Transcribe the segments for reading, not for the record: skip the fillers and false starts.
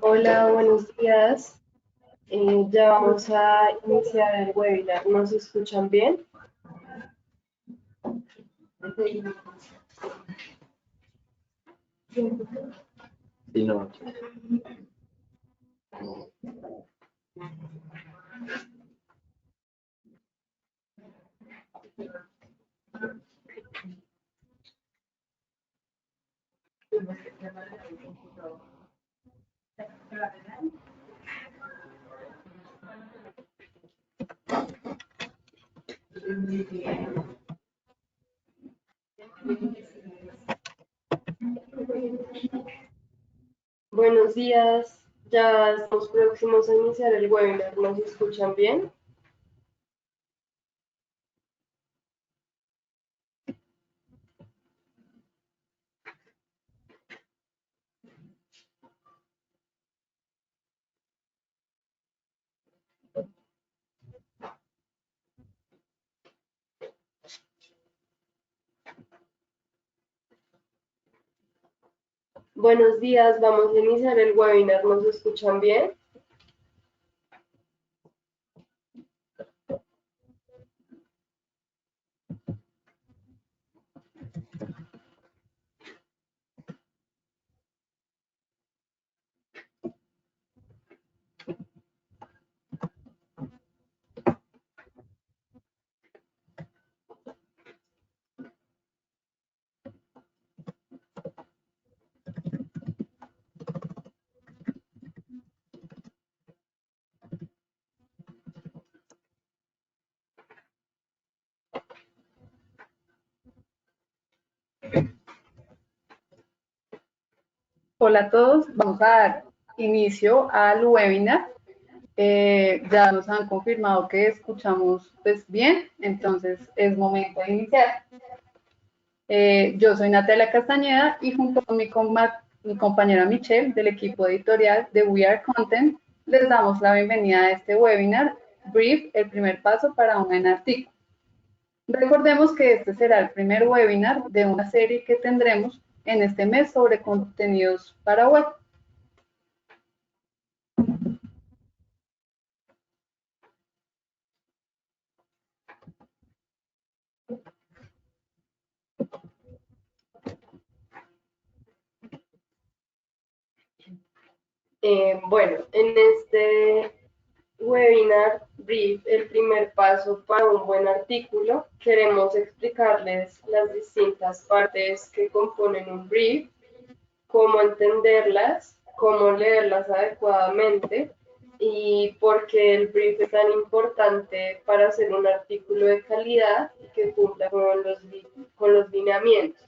Hola, buenos días. Ya vamos a iniciar el webinar. ¿Nos escuchan bien? Sí, no. Buenos días. Ya estamos próximos a iniciar el webinar. ¿Nos escuchan bien? Buenos días. Vamos a iniciar el webinar. ¿Nos escuchan bien? Hola a todos, vamos a dar inicio al webinar. Ya nos han confirmado que escuchamos pues, bien, entonces es momento de iniciar. Yo soy Natalia Castañeda y junto con mi compañera Michelle del equipo editorial de We Are Content, les damos la bienvenida a este webinar, Brief, el primer paso para un buen artículo. Recordemos que este será el primer webinar de una serie que tendremos en este mes sobre contenidos para web. Bueno, en este webinar brief, el primer paso para un buen artículo, queremos explicarles las distintas partes que componen un brief, cómo entenderlas, cómo leerlas adecuadamente y por qué el brief es tan importante para hacer un artículo de calidad y que cumpla con los lineamientos.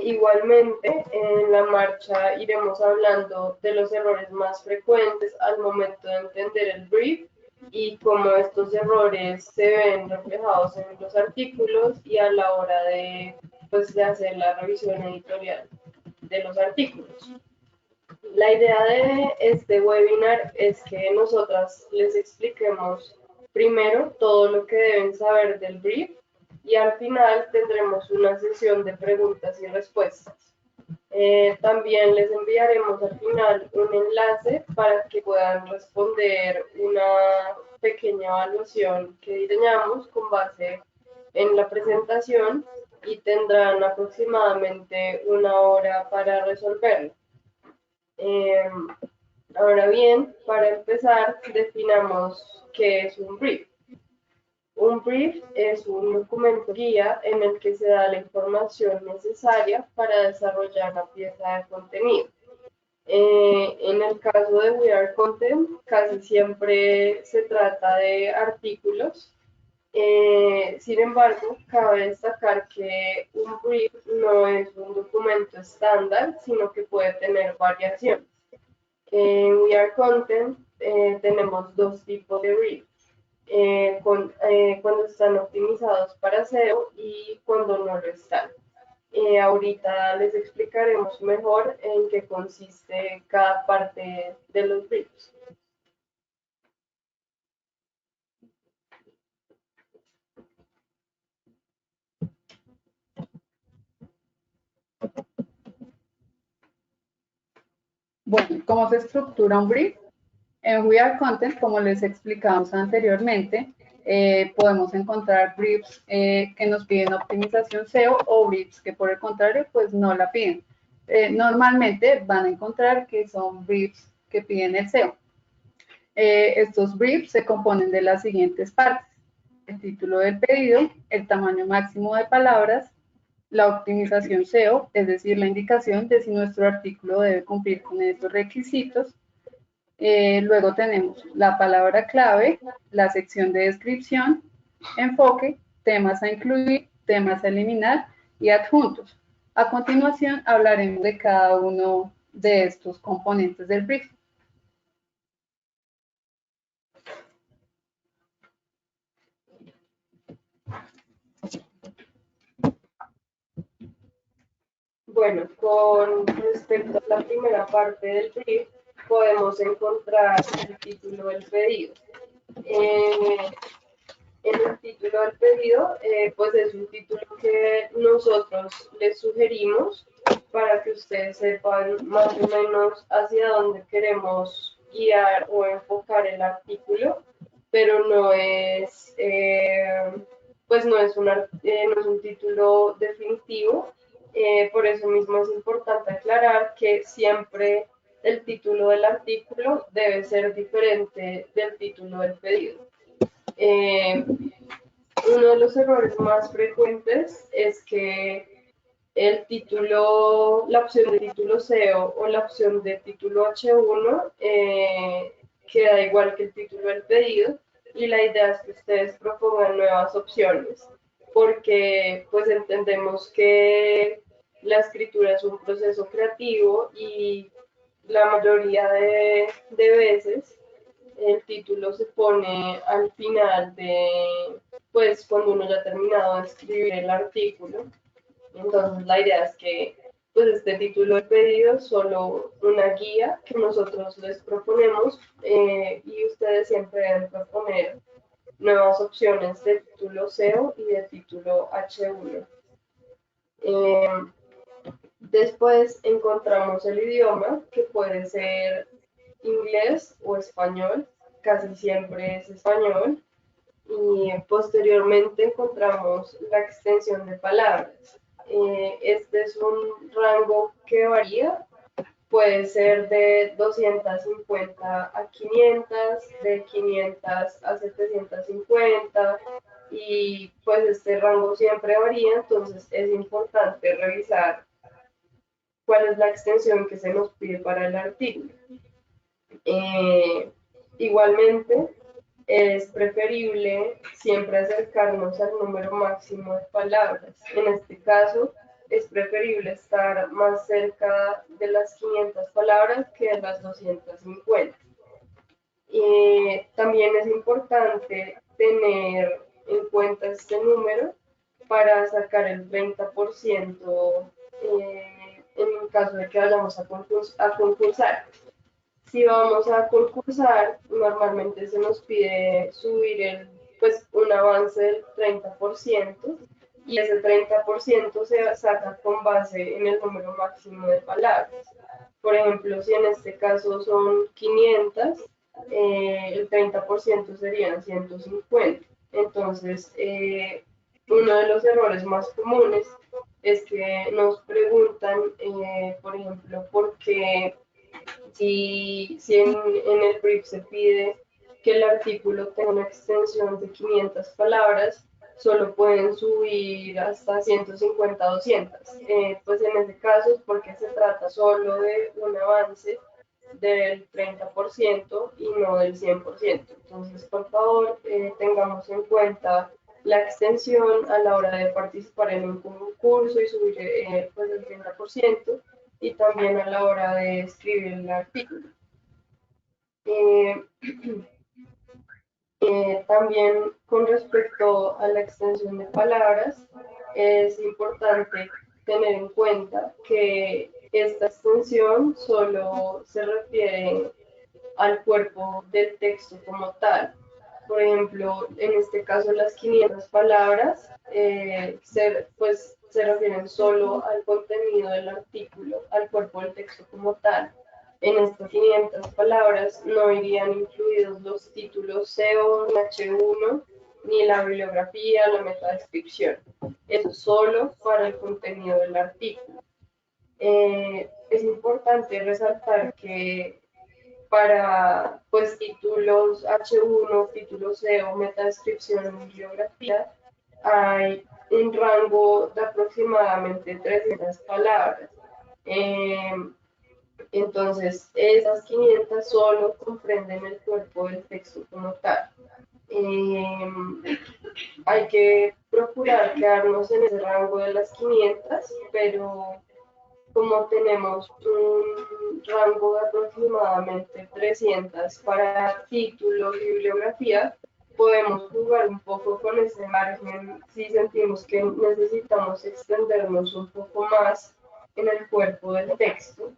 Igualmente, en la marcha iremos hablando de los errores más frecuentes al momento de entender el brief y cómo estos errores se ven reflejados en los artículos y a la hora de, pues, de hacer la revisión editorial de los artículos. La idea de este webinar es que nosotras les expliquemos primero todo lo que deben saber del brief y al final tendremos una sesión de preguntas y respuestas. También les enviaremos al final un enlace para que puedan responder una pequeña evaluación que diseñamos con base en la presentación y tendrán aproximadamente una hora para resolverlo. Eh, Ahora bien, para empezar, definamos qué es un brief. Un brief es un documento guía en el que se da la información necesaria para desarrollar la pieza de contenido. En el caso de We Are Content, casi siempre se trata de artículos. Sin embargo, cabe destacar que un brief no es un documento estándar, sino que puede tener variaciones. En We Are Content tenemos dos tipos de brief. Cuando están optimizados para SEO y cuando no lo están. Ahorita les explicaremos mejor en qué consiste cada parte de los briefs. Bueno, ¿cómo se estructura un brief? En We Are Content, como les explicamos anteriormente, podemos encontrar briefs que nos piden optimización SEO o briefs que por el contrario pues no la piden. Normalmente van a encontrar que son briefs que piden el SEO. Estos briefs se componen de las siguientes partes: el título del pedido, el tamaño máximo de palabras, la optimización SEO, es decir, la indicación de si nuestro artículo debe cumplir con estos requisitos. Luego tenemos la palabra clave, la sección de descripción, enfoque, temas a incluir, temas a eliminar y adjuntos. A continuación hablaremos de cada uno de estos componentes del brief. Bueno, con respecto a la primera parte del brief, podemos encontrar el título del pedido. En el título del pedido, pues es un título que nosotros les sugerimos para que ustedes sepan más o menos hacia dónde queremos guiar o enfocar el artículo, pero no es, pues no es, no es un título definitivo. Por eso mismo es importante aclarar que siempre el título del artículo debe ser diferente del título del pedido. Uno de los errores más frecuentes es que el título, la opción de título SEO o la opción de título H1 queda igual que el título del pedido, y la idea es que ustedes propongan nuevas opciones, porque pues entendemos que la escritura es un proceso creativo y la mayoría de veces el título se pone al final pues cuando uno ya ha terminado de escribir el artículo. Entonces la idea es que pues este título de pedido es solo una guía que nosotros les proponemos, y ustedes siempre deben proponer nuevas opciones de título SEO y de título H1. Después encontramos el idioma, que puede ser inglés o español, casi siempre es español, y posteriormente encontramos la extensión de palabras. Este es un rango que varía, puede ser de 250 a 500, de 500 a 750, y pues este rango siempre varía, entonces es importante revisar cuál es la extensión que se nos pide para el artículo. Igualmente, es preferible siempre acercarnos al número máximo de palabras. En este caso, es preferible estar más cerca de las 500 palabras que de las 250. También es importante tener en cuenta este número para sacar el 30% en el caso de que vayamos a concursar. Si vamos a concursar, normalmente se nos pide subir pues, un avance del 30%, y ese 30% se saca con base en el número máximo de palabras. Por ejemplo, si en este caso son 500, el 30% serían 150. Entonces, uno de los errores más comunes es que nos preguntan, por ejemplo, por qué si en el brief se pide que el artículo tenga una extensión de 500 palabras, solo pueden subir hasta 150 o 200. Pues en este caso es porque se trata solo de un avance del 30% y no del 100%. Entonces, por favor, tengamos en cuenta la extensión a la hora de participar en un concurso y subir pues el 30%, y también a la hora de escribir el artículo. También con respecto a la extensión de palabras, es importante tener en cuenta que esta extensión solo se refiere al cuerpo del texto como tal. Por ejemplo, en este caso las 500 palabras pues, se refieren solo al contenido del artículo, al cuerpo del texto como tal. En estas 500 palabras no irían incluidos los títulos SEO, H1, ni la bibliografía, la metadescripción. Eso solo para el contenido del artículo. Es importante resaltar que para pues, títulos H1, títulos SEO, metadescripción y bibliografía, hay un rango de aproximadamente 300 palabras. Entonces, esas 500 solo comprenden el cuerpo del texto como tal. Hay que procurar quedarnos en ese rango de las 500, pero como tenemos un rango de aproximadamente 300 para títulos y bibliografía, podemos jugar un poco con ese margen si sentimos que necesitamos extendernos un poco más en el cuerpo del texto.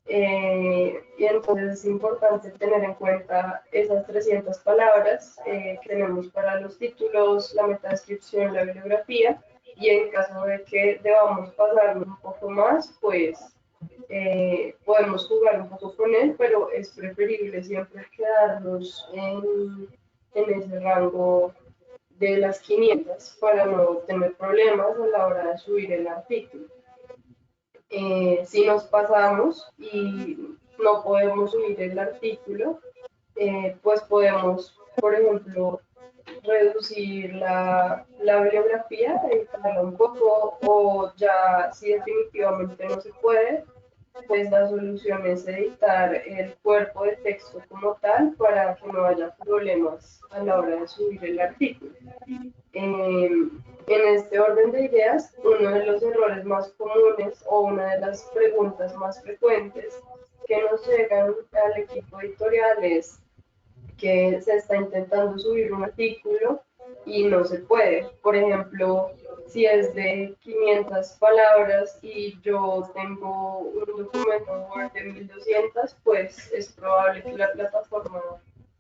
Y entonces es importante tener en cuenta esas 300 palabras que tenemos para los títulos, la metadescripción, la bibliografía, y en caso de que debamos pasarnos un poco más, pues podemos jugar un poco con él, pero es preferible siempre quedarnos en ese rango de las 500 para no tener problemas a la hora de subir el artículo. Si nos pasamos y no podemos subir el artículo, pues podemos, por ejemplo, reducir la bibliografía, editarla un poco, o ya si definitivamente no se puede, pues la solución es editar el cuerpo de texto como tal para que no haya problemas a la hora de subir el artículo. En este orden de ideas, uno de los errores más comunes o una de las preguntas más frecuentes que nos llegan al equipo editorial es que se está intentando subir un artículo y no se puede. Por ejemplo, si es de 500 palabras y yo tengo un documento Word de 1200, pues es probable que la plataforma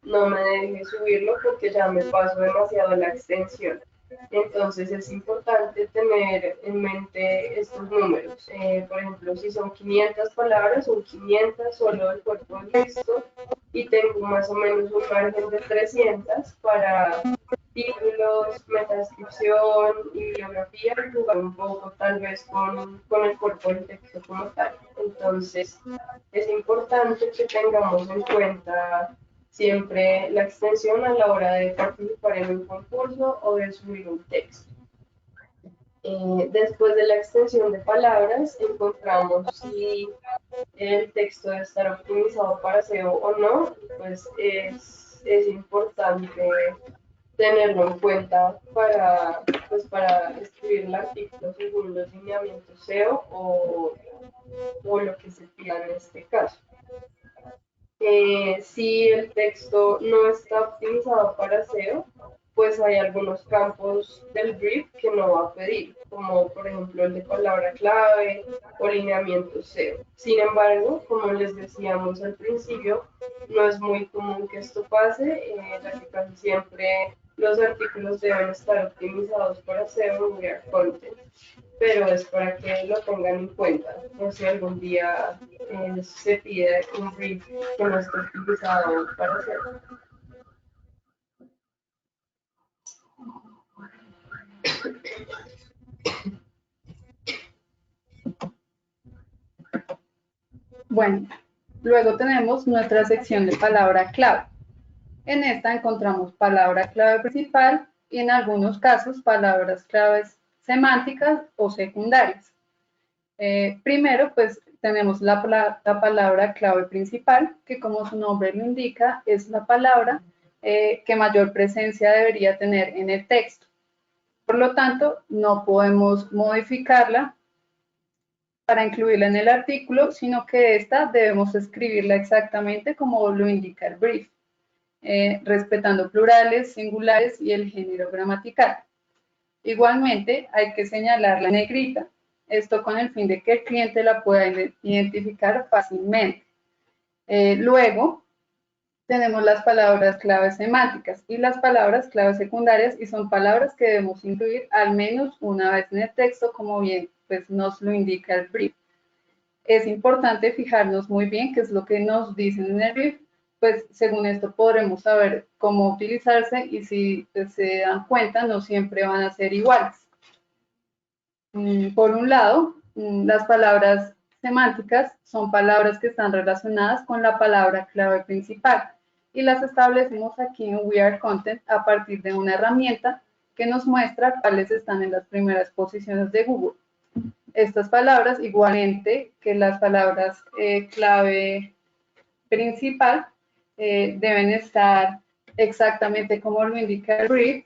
no me deje subirlo porque ya me paso demasiado la extensión. Entonces es importante tener en mente estos números. Por ejemplo, si son 500 palabras, son 500 solo del cuerpo del texto y tengo más o menos un margen de 300 para títulos, metadescripción y bibliografía, y jugar un poco tal vez con el cuerpo del texto como tal. Entonces, es importante que tengamos en cuenta siempre la extensión a la hora de participar en un concurso o de subir un texto. Después de la extensión de palabras, encontramos si el texto debe estar optimizado para SEO o no, pues es importante tenerlo en cuenta pues para escribir el artículo según los lineamientos SEO o lo que se pida en este caso. Si el texto no está optimizado para SEO, pues hay algunos campos del brief que no va a pedir, como por ejemplo el de palabra clave o lineamiento SEO. Sin embargo, como les decíamos al principio, no es muy común que esto pase, ya que casi siempre los artículos deben estar optimizados para SEO y React Content, pero es para que lo tengan en cuenta, por si algún día se pide un brief que no esté optimizado para SEO. Bueno, luego tenemos nuestra sección de palabra clave. En esta encontramos palabra clave principal y en algunos casos palabras claves semánticas o secundarias. Primero, pues tenemos la palabra clave principal, que como su nombre lo indica, es la palabra que mayor presencia debería tener en el texto. Por lo tanto, no podemos modificarla para incluirla en el artículo, sino que esta debemos escribirla exactamente como lo indica el brief, respetando plurales, singulares y el género gramatical. Igualmente, hay que señalarla en negrita, esto con el fin de que el cliente la pueda identificar fácilmente. Luego, tenemos las palabras claves semánticas y las palabras claves secundarias, y son palabras que debemos incluir al menos una vez en el texto, como bien pues, nos lo indica el brief. es importante fijarnos muy bien qué es lo que nos dicen en el brief, pues según esto podremos saber cómo utilizarse y si pues, se dan cuenta no siempre van a ser iguales. Por un lado, las palabras semánticas son palabras que están relacionadas con la palabra clave principal y las establecemos aquí en We Are Content a partir de una herramienta que nos muestra cuáles están en las primeras posiciones de Google. Estas palabras, igualmente que las palabras clave principal, deben estar exactamente como lo indica el brief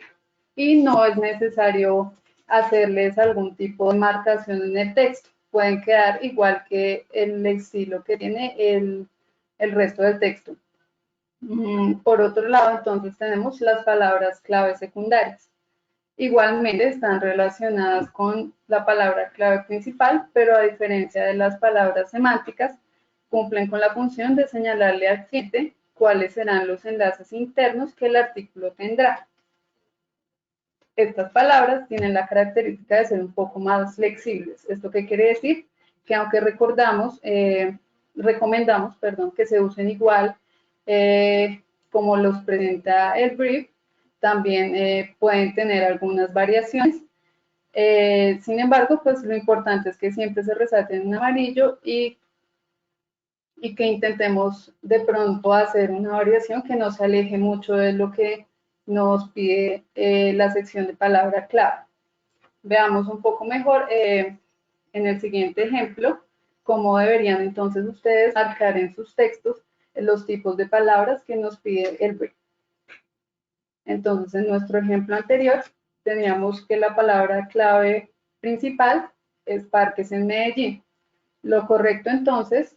y no es necesario hacerles algún tipo de marcación en el texto. Pueden quedar igual que el estilo que tiene el resto del texto. Por otro lado, entonces tenemos las palabras clave secundarias. Igualmente están relacionadas con la palabra clave principal, pero a diferencia de las palabras semánticas, cumplen con la función de señalarle al cliente cuáles serán los enlaces internos que el artículo tendrá. Estas palabras tienen la característica de ser un poco más flexibles. ¿Esto qué quiere decir? Que aunque recomendamos, que se usen igual como los presenta el brief, también pueden tener algunas variaciones. Sin embargo, pues lo importante es que siempre se resalten en amarillo y que intentemos de pronto hacer una variación que no se aleje mucho de lo que nos pide la sección de palabra clave. Veamos un poco mejor en el siguiente ejemplo cómo deberían entonces ustedes marcar en sus textos los tipos de palabras que nos pide el brief. Entonces, en nuestro ejemplo anterior, teníamos que la palabra clave principal es parques en Medellín. Lo correcto entonces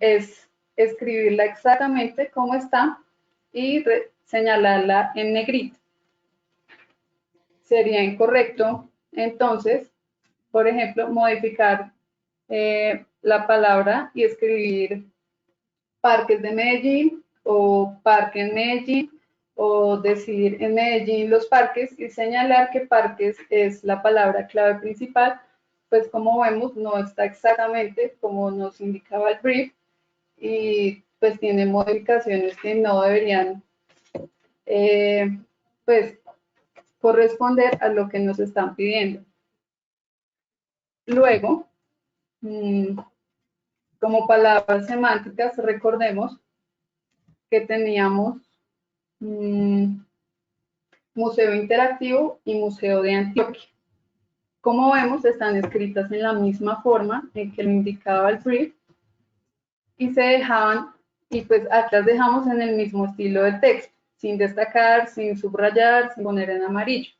es escribirla exactamente como está y señalarla en negrito. Sería incorrecto entonces, por ejemplo, modificar la palabra y escribir parques de Medellín o parque en Medellín o decir en Medellín los parques y señalar que parques es la palabra clave principal, pues como vemos no está exactamente como nos indicaba el brief y pues tiene modificaciones que no deberían pues corresponder a lo que nos están pidiendo. Luego, como palabras semánticas, recordemos que teníamos Museo Interactivo y Museo de Antioquia. Como vemos, están escritas en la misma forma en que lo indicaba el brief y se dejaban, y pues acá las dejamos en el mismo estilo del texto, sin destacar, sin subrayar, sin poner en amarillo.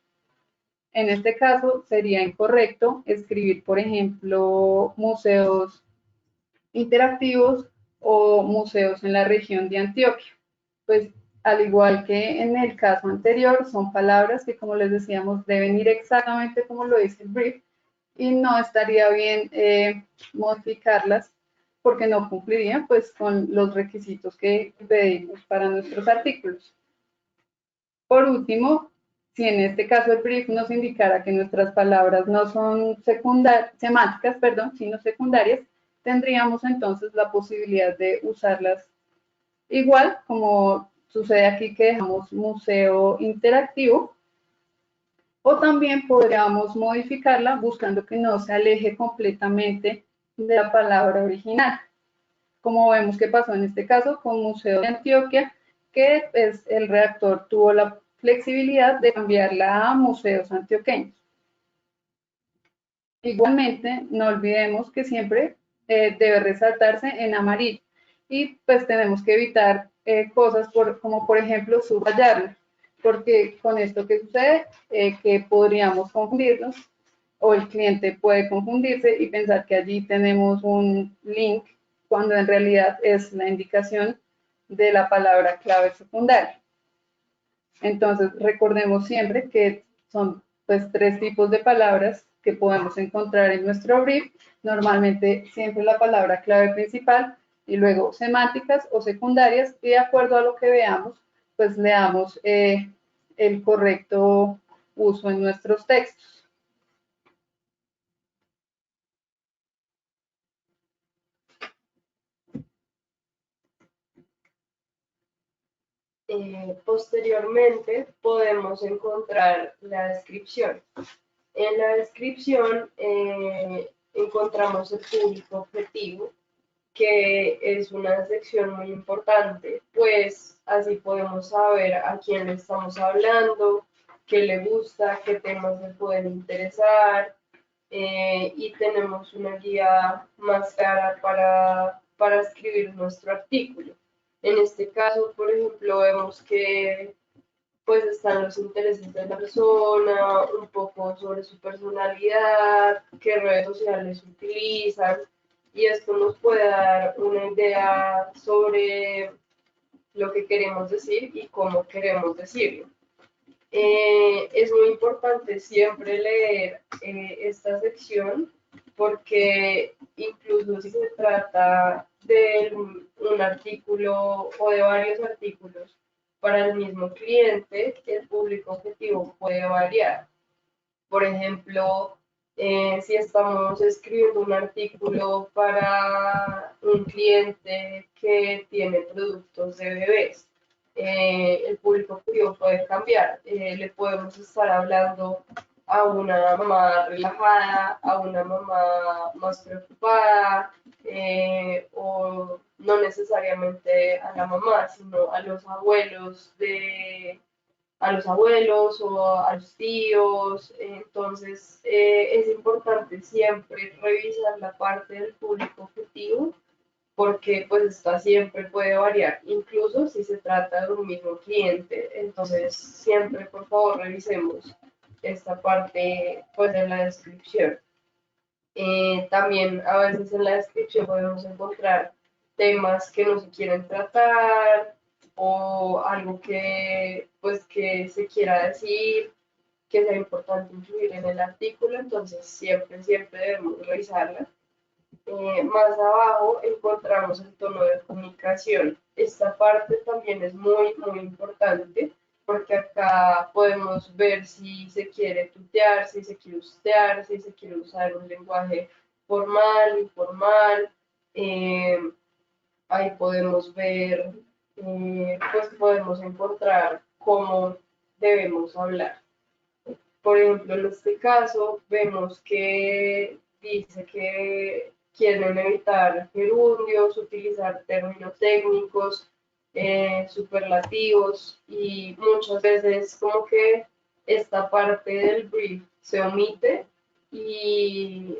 En este caso sería incorrecto escribir, por ejemplo, museos interactivos o museos en la región de Antioquia. Pues al igual que en el caso anterior, son palabras que, como les decíamos, deben ir exactamente como lo dice el brief y no estaría bien modificarlas porque no cumplirían pues con los requisitos que pedimos para nuestros artículos. Por último, si en este caso el brief nos indicara que nuestras palabras no son semánticas, sino secundarias, tendríamos entonces la posibilidad de usarlas igual como sucede aquí que dejamos museo interactivo, o también podríamos modificarla buscando que no se aleje completamente de la palabra original. Como vemos que pasó en este caso con Museo de Antioquia, que pues, el redactor tuvo la flexibilidad de cambiarla a museos antioqueños. Igualmente, no olvidemos que siempre debe resaltarse en amarillo y pues tenemos que evitar cosas como por ejemplo subrayarlo, porque con esto que sucede, que podríamos confundirnos o el cliente puede confundirse y pensar que allí tenemos un link cuando en realidad es la indicación de la palabra clave secundaria. Entonces, recordemos siempre que son pues 3 tipos de palabras que podemos encontrar en nuestro brief. Normalmente siempre la palabra clave principal y luego semánticas o secundarias y de acuerdo a lo que veamos, pues le damos el correcto uso en nuestros textos. Posteriormente podemos encontrar la descripción. En la descripción encontramos el público objetivo, que es una sección muy importante, pues así podemos saber a quién le estamos hablando, qué le gusta, qué temas le pueden interesar, y tenemos una guía más clara para escribir nuestro artículo. En este caso, por ejemplo, vemos que pues están los intereses de la persona, un poco sobre su personalidad, qué redes sociales utilizan, y esto nos puede dar una idea sobre lo que queremos decir y cómo queremos decirlo. Es muy importante siempre leer esta sección porque incluso si se trata de un artículo o de varios artículos para el mismo cliente, el público objetivo puede variar. Por ejemplo, si estamos escribiendo un artículo para un cliente que tiene productos de bebés, el público objetivo puede cambiar. Le podemos estar hablando a una mamá relajada, a una mamá más preocupada, o no necesariamente a la mamá, sino a los abuelos o a los tíos. Entonces, es importante siempre revisar la parte del público objetivo porque pues esta siempre puede variar, incluso si se trata de un mismo cliente. Entonces, siempre por favor revisemos esta parte pues de la descripción. También a veces en la descripción podemos encontrar temas que no se quieren tratar o algo que pues que se quiera decir, que sea importante incluir en el artículo, entonces siempre debemos revisarla. Más abajo encontramos el tono de comunicación. Esta parte también es muy importante porque acá podemos ver si se quiere tutear, si se quiere ustear, si se quiere usar un lenguaje formal, informal. Eh, Ahí podemos ver, pues podemos encontrar cómo debemos hablar. Por ejemplo, en este caso vemos que dice que quieren evitar gerundios, utilizar términos técnicos, superlativos, y muchas veces como que esta parte del brief se omite y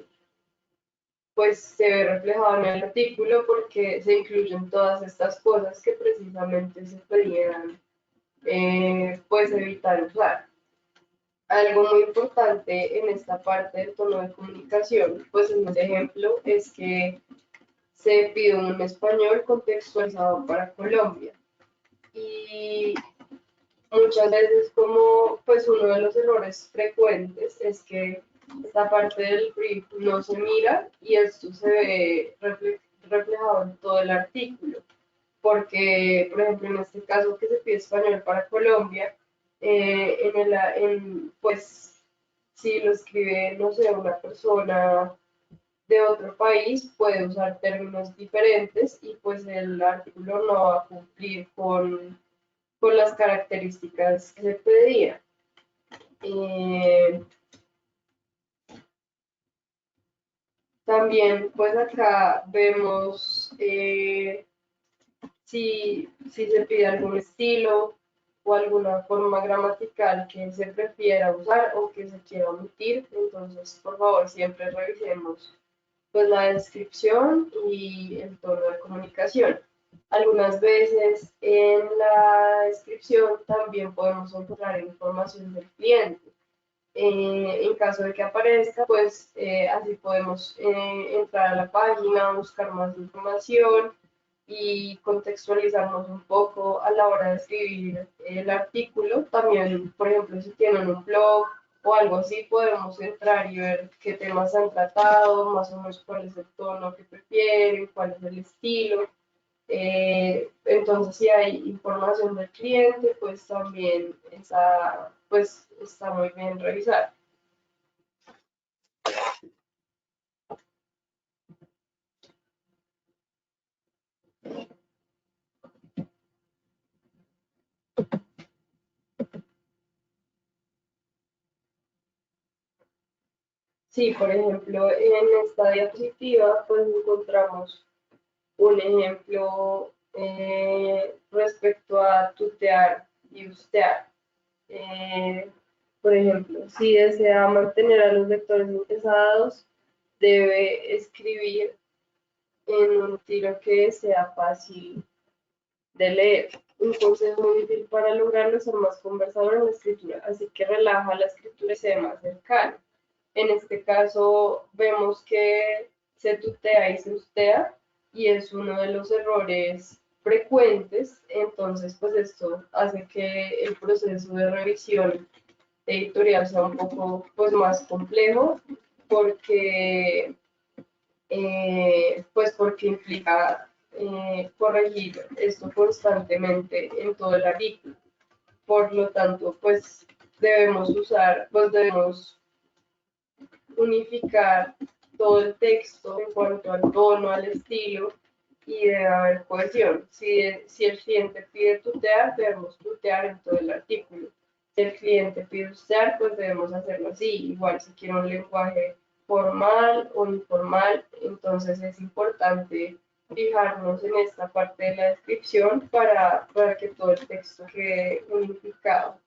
pues se ve reflejado en el artículo porque se incluyen todas estas cosas que precisamente se pedían pues evitar usar. Algo muy importante en esta parte del tono de comunicación, pues en este ejemplo, es que se pide un español contextualizado para Colombia. Y muchas veces como pues uno de los errores frecuentes es que esta parte del brief no se mira y esto se ve reflejado en todo el artículo. Porque, por ejemplo, en este caso que se pide español para Colombia, pues si lo escribe, no sé, una persona de otro país, puede usar términos diferentes y pues el artículo no va a cumplir con las características que se pedía. También, pues acá vemos si se pide algún estilo o alguna forma gramatical que se prefiera usar o que se quiera omitir. Entonces, por favor, siempre revisemos pues la descripción y el tono de comunicación. Algunas veces en la descripción también podemos encontrar información del cliente. En caso de que aparezca, pues así podemos entrar a la página, buscar más información y contextualizarnos un poco a la hora de escribir el artículo. También, por ejemplo, si tienen un blog o algo así, podemos entrar y ver qué temas han tratado, más o menos cuál es el tono que prefieren, cuál es el estilo. Entonces, si hay información del cliente, pues también pues, está muy bien revisar. Sí, por ejemplo, en esta diapositiva pues encontramos un ejemplo respecto a tutear y ustear. Eh, por ejemplo, si desea mantener a los lectores interesados, debe escribir en un estilo que sea fácil de leer. Un consejo muy útil para lograrlo es ser más conversador en la escritura, así que relaja la escritura y sea más cercano. En este caso vemos que se tutea y se ustea y es uno de los errores frecuentes, entonces pues esto hace que el proceso de revisión editorial sea un poco pues más complejo porque pues porque implica corregir esto constantemente en todo el artículo. Por lo tanto, pues debemos unificar todo el texto en cuanto al tono, al estilo y debe haber cohesión. Si el cliente pide tutear, debemos tutear en todo el artículo. Si el cliente pide usar, pues debemos hacerlo así. Igual si quiere un lenguaje formal o informal, entonces es importante fijarnos en esta parte de la descripción para que todo el texto quede unificado.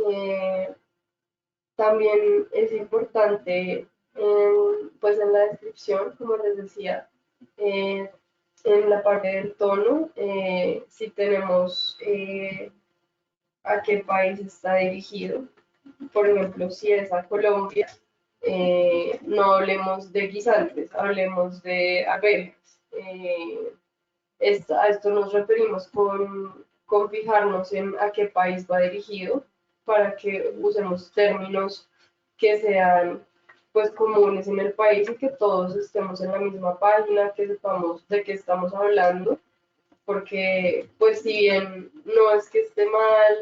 Eh, También es importante, pues en la descripción, como les decía, eh, en la parte del tono, si tenemos a qué país está dirigido. Por ejemplo, si es a Colombia, no hablemos de guisantes, hablemos de abejas. A esto nos referimos con fijarnos en a qué país va dirigido para que usemos términos que sean pues comunes en el país y que todos estemos en la misma página, que sepamos de qué estamos hablando, porque pues si bien no es que esté mal,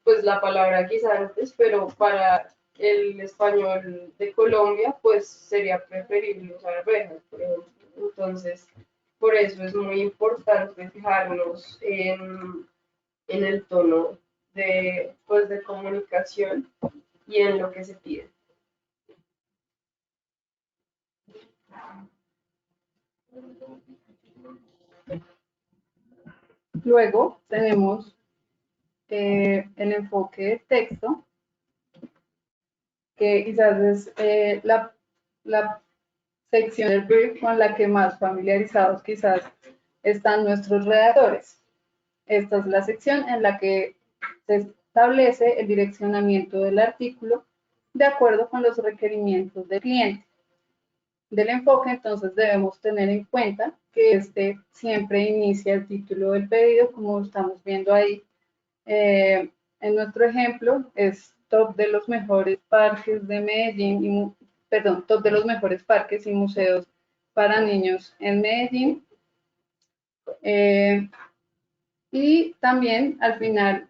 pues la palabra guisantes, pero para el español de Colombia, pues sería preferible usar arvejas, por ejemplo. Entonces, por eso es muy importante fijarnos en el tono de, pues, de comunicación y en lo que se pide. Luego tenemos el enfoque de texto, que quizás es la sección del brief con la que más familiarizados quizás están nuestros redactores. Esta es la sección en la que se establece el direccionamiento del artículo de acuerdo con los requerimientos del cliente. Del enfoque, entonces debemos tener en cuenta que este siempre inicia el título del pedido, como estamos viendo ahí. En nuestro ejemplo es top de los mejores parques de Medellín, top de los mejores parques y museos para niños en Medellín. Y también al final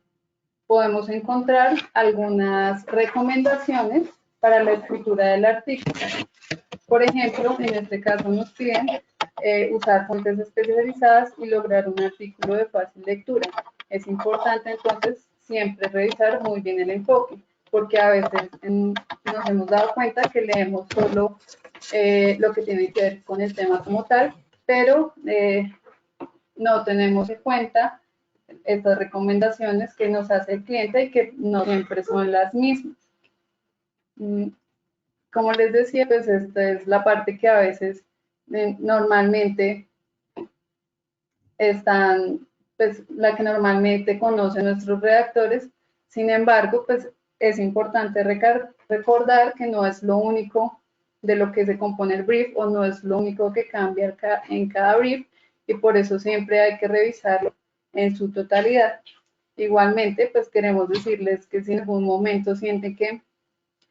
podemos encontrar algunas recomendaciones para la escritura del artículo. Por ejemplo, en este caso nos piden usar fuentes especializadas y lograr un artículo de fácil lectura. Es importante entonces siempre revisar muy bien el enfoque, porque a veces nos hemos dado cuenta que leemos solo lo que tiene que ver con el tema como tal, pero no tenemos en cuenta estas recomendaciones que nos hace el cliente y que no siempre son las mismas. Como les decía, pues esta es la parte que a veces normalmente están, pues la que normalmente conocen nuestros redactores. Sin embargo, pues es importante recordar que no es lo único de lo que se compone el brief o no es lo único que cambia en cada brief y por eso siempre hay que revisarlo en su totalidad. Igualmente, pues queremos decirles que si en algún momento sienten que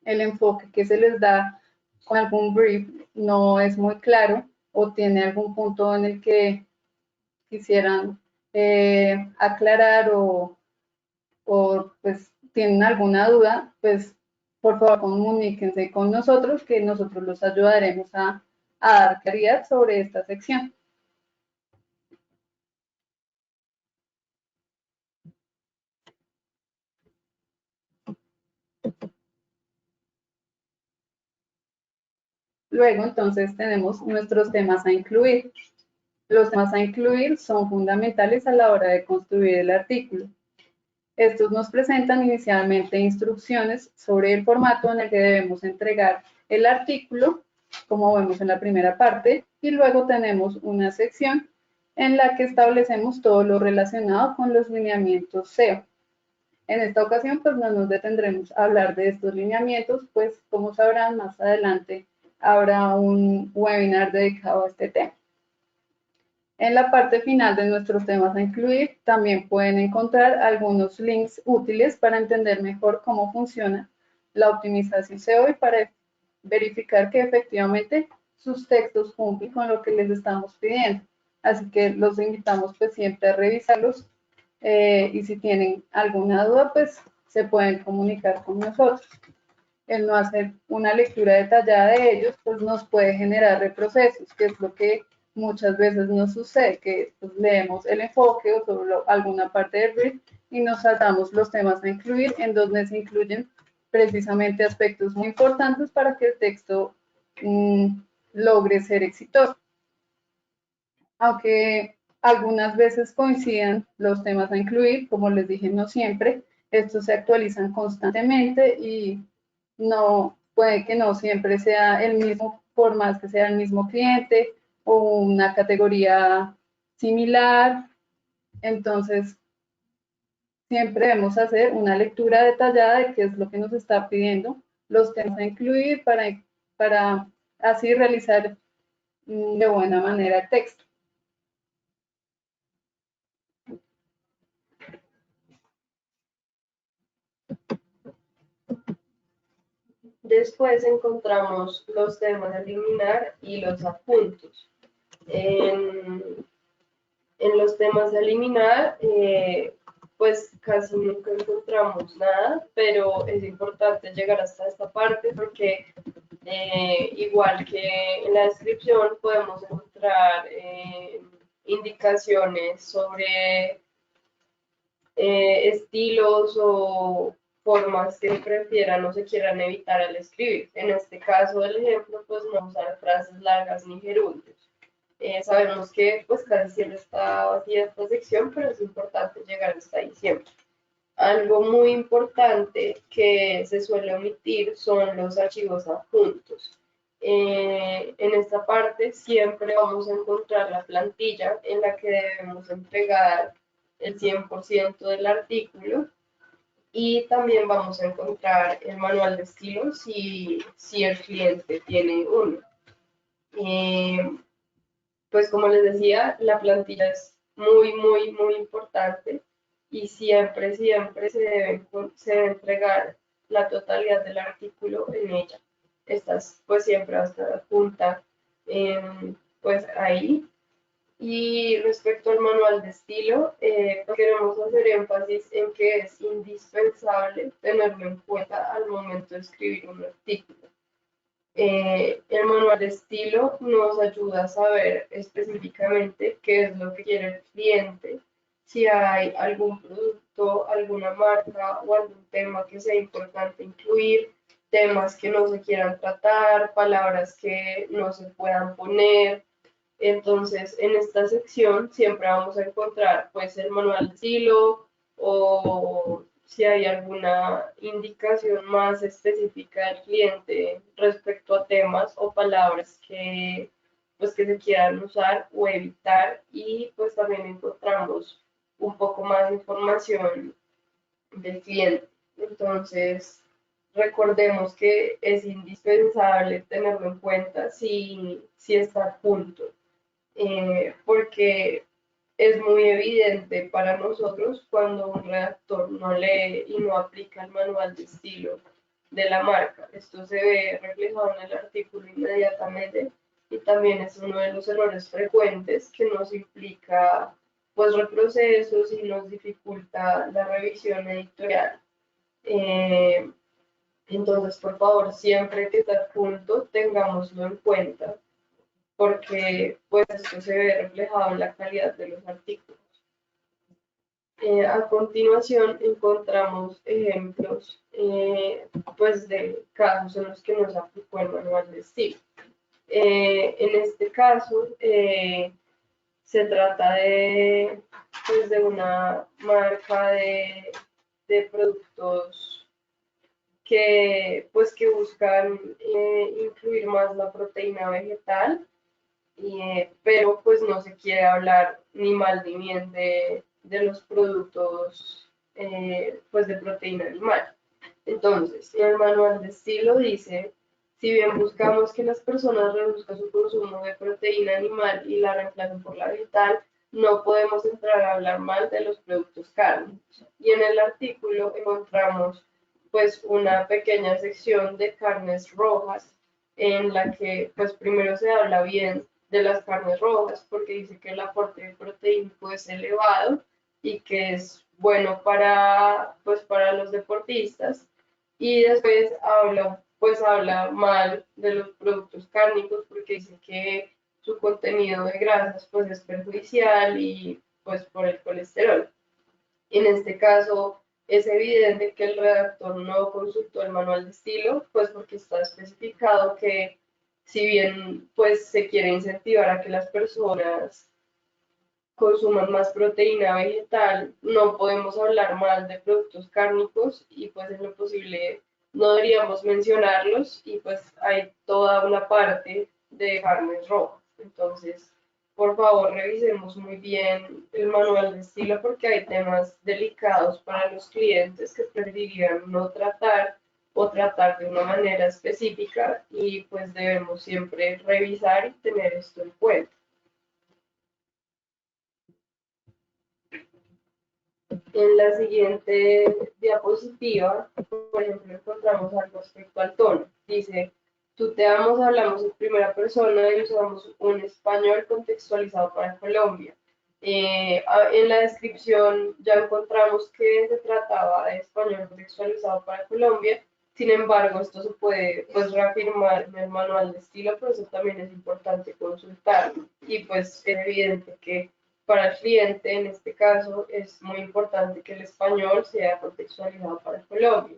el enfoque que se les da con algún brief no es muy claro o tiene algún punto en el que quisieran aclarar o pues tienen alguna duda, pues por favor comuníquense con nosotros que nosotros los ayudaremos a a dar claridad sobre esta sección. Luego, entonces, tenemos nuestros temas a incluir. Los temas a incluir son fundamentales a la hora de construir el artículo. Estos nos presentan inicialmente instrucciones sobre el formato en el que debemos entregar el artículo, como vemos en la primera parte, y luego tenemos una sección en la que establecemos todo lo relacionado con los lineamientos SEO. En esta ocasión, pues no nos detendremos a hablar de estos lineamientos, pues como sabrán, más adelante habrá un webinar dedicado a este tema. En la parte final de nuestros temas a incluir, también pueden encontrar algunos links útiles para entender mejor cómo funciona la optimización SEO y para verificar que efectivamente sus textos cumplen con lo que les estamos pidiendo. Así que los invitamos pues siempre a revisarlos y si tienen alguna duda pues se pueden comunicar con nosotros. El no hacer una lectura detallada de ellos pues nos puede generar reprocesos, que es lo que muchas veces nos sucede, que pues, leemos el enfoque o solo alguna parte del brief y nos saltamos los temas a incluir, en donde se incluyen precisamente aspectos muy importantes para que el texto logre ser exitoso. Aunque algunas veces coincidan los temas a incluir, como les dije, no siempre, estos se actualizan constantemente y no puede que no siempre sea el mismo, por más que sea el mismo cliente o una categoría similar. Entonces, siempre debemos hacer una lectura detallada de qué es lo que nos está pidiendo los temas a incluir para así realizar de buena manera el texto. Después encontramos los temas a eliminar y los adjuntos. En los temas a eliminar, pues casi nunca encontramos nada, pero es importante llegar hasta esta parte porque igual que en la descripción podemos encontrar indicaciones sobre estilos o formas que prefieran o se quieran evitar al escribir. En este caso del ejemplo, pues no usar frases largas ni gerundios. Sabemos que pues casi siempre está vacía esta sección, pero es importante llegar hasta ahí siempre. Algo muy importante que se suele omitir son los archivos adjuntos. En esta parte siempre vamos a encontrar la plantilla en la que debemos entregar el 100% del artículo y también vamos a encontrar el manual de estilo si el cliente tiene uno. Pues como les decía, la plantilla es muy importante y siempre se debe entregar la totalidad del artículo en ella. Estas pues siempre va a estar adjunta pues ahí. Y respecto al manual de estilo, queremos hacer énfasis en que es indispensable tenerlo en cuenta al momento de escribir un artículo. El manual de estilo nos ayuda a saber específicamente qué es lo que quiere el cliente, si hay algún producto, alguna marca o algún tema que sea importante incluir, temas que no se quieran tratar, palabras que no se puedan poner. Entonces, en esta sección siempre vamos a encontrar pues el manual de estilo o si hay alguna indicación más específica del cliente respecto a temas o palabras pues, que se quieran usar o evitar y pues también encontramos un poco más de información del cliente. Entonces, recordemos que es indispensable tenerlo en cuenta si está a punto, porque es muy evidente para nosotros cuando un redactor no lee y no aplica el manual de estilo de la marca. Esto se ve reflejado en el artículo inmediatamente y también es uno de los errores frecuentes que nos implica pues reprocesos y nos dificulta la revisión editorial. Entonces, por favor, siempre que esté a punto, tengámoslo en cuenta. porque pues esto se ve reflejado en la calidad de los artículos. A continuación encontramos ejemplos pues de casos en los que nos aplicó el manual de estilo. En este caso se trata de, pues, de una marca de productos pues, que buscan incluir más la proteína vegetal, pero pues no se quiere hablar ni mal ni bien de los productos pues de proteína animal. Entonces, el manual de estilo dice, si bien buscamos que las personas reduzcan su consumo de proteína animal y la reemplacen por la vegetal, no podemos entrar a hablar mal de los productos cárnicos. Y en el artículo encontramos pues una pequeña sección de carnes rojas en la que pues primero se habla bien de las carnes rojas porque dice que el aporte proteínico es elevado y que es bueno pues para los deportistas, y después habla mal de los productos cárnicos porque dice que su contenido de grasas pues es perjudicial y pues por el colesterol. En este caso es evidente que el redactor no consultó el manual de estilo, pues porque está especificado que si bien pues se quiere incentivar a que las personas consuman más proteína vegetal, no podemos hablar mal de productos cárnicos y pues en lo posible no deberíamos mencionarlos, y pues hay toda una parte de carnes rojas. Entonces, por favor, revisemos muy bien el manual de estilo porque hay temas delicados para los clientes que preferirían no tratar o tratar de una manera específica, y pues debemos siempre revisar y tener esto en cuenta. En la siguiente diapositiva, por ejemplo, encontramos algo respecto al tono. Dice, tuteamos, hablamos en primera persona y usamos un español contextualizado para Colombia. En la descripción ya encontramos que se trataba de español contextualizado para Colombia. Sin embargo, esto se puede pues reafirmar en el manual de estilo, pero eso también es importante consultarlo. Y pues es evidente que para el cliente, en este caso, es muy importante que el español sea contextualizado para Colombia.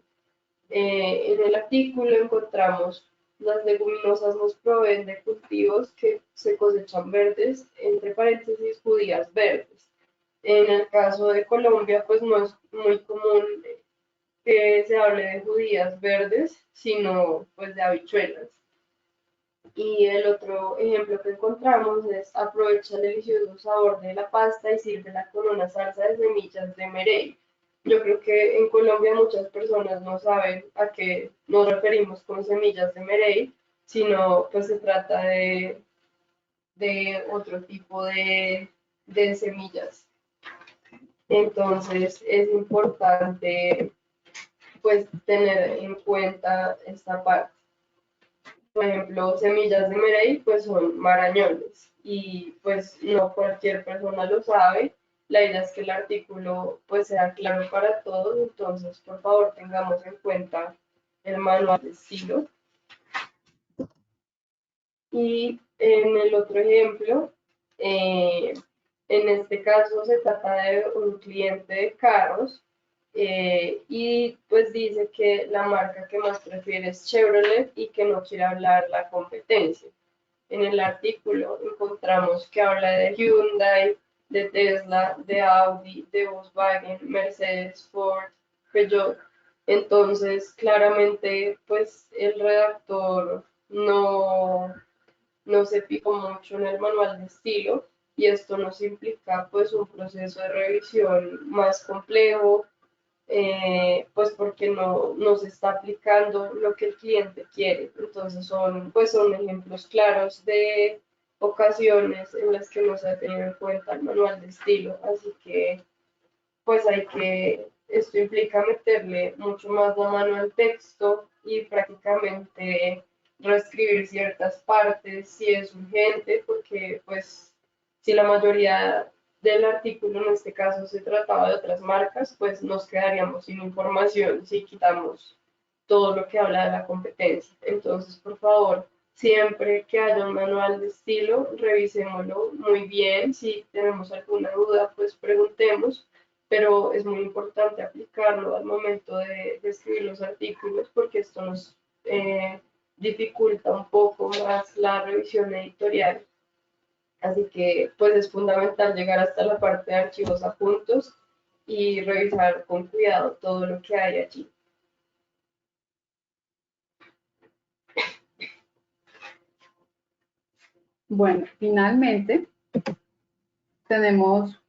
En el artículo encontramos las leguminosas nos proveen de cultivos que se cosechan verdes, entre paréntesis, judías verdes. En el caso de Colombia, pues no es muy común que se hable de judías verdes, sino pues de habichuelas. Y el otro ejemplo que encontramos es aprovecha el delicioso sabor de la pasta y sírvela con una salsa de semillas de merey. Yo creo que en Colombia muchas personas no saben a qué nos referimos con semillas de merey, sino pues se trata de otro tipo de semillas. Entonces es importante pues tener en cuenta esta parte. Por ejemplo, semillas de merey pues son marañones y pues no cualquier persona lo sabe. La idea es que el artículo pues sea claro para todos, entonces por favor tengamos en cuenta el manual de estilo. Y en el otro ejemplo, en este caso se trata de un cliente de carros, y pues dice que la marca que más prefiere es Chevrolet y que no quiere hablar la competencia. En el artículo encontramos que habla de Hyundai, de Tesla, de Audi, de Volkswagen, Mercedes, Ford, Peugeot. Entonces, claramente, pues el redactor no se fijó mucho en el manual de estilo, y esto nos implica pues un proceso de revisión más complejo, pues porque no se está aplicando lo que el cliente quiere. Entonces son ejemplos claros de ocasiones en las que no se ha tenido en cuenta el manual de estilo, así que pues esto implica meterle mucho más la mano al texto y prácticamente reescribir ciertas partes si es urgente, porque pues si la mayoría del artículo en este caso se trataba de otras marcas, pues nos quedaríamos sin información si quitamos todo lo que habla de la competencia. Entonces, por favor, Siempre que haya un manual de estilo, revisémoslo muy bien. Si tenemos alguna duda, pues preguntemos, pero es muy importante aplicarlo al momento de escribir los artículos porque esto nos dificulta un poco más la revisión editorial. Así que pues es fundamental llegar hasta la parte de archivos adjuntos y revisar con cuidado todo lo que hay allí. Bueno, finalmente tenemos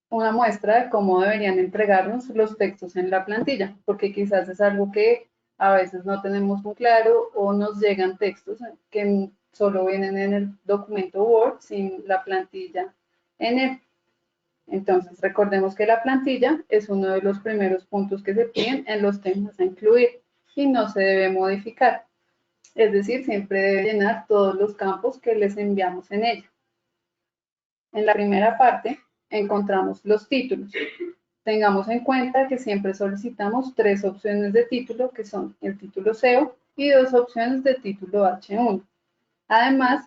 una muestra de cómo deberían entregarnos los textos en la plantilla, porque quizás es algo que a veces no tenemos muy claro o nos llegan textos que solo vienen en el documento Word sin la plantilla en él. Entonces, recordemos que la plantilla es uno de los primeros puntos que se piden en los temas a incluir y no se debe modificar. Es decir, siempre debe llenar todos los campos que les enviamos en ella. En la primera parte encontramos los títulos. Tengamos en cuenta que siempre solicitamos 3 opciones de título, que son el título SEO y 2 opciones de título H1. Además,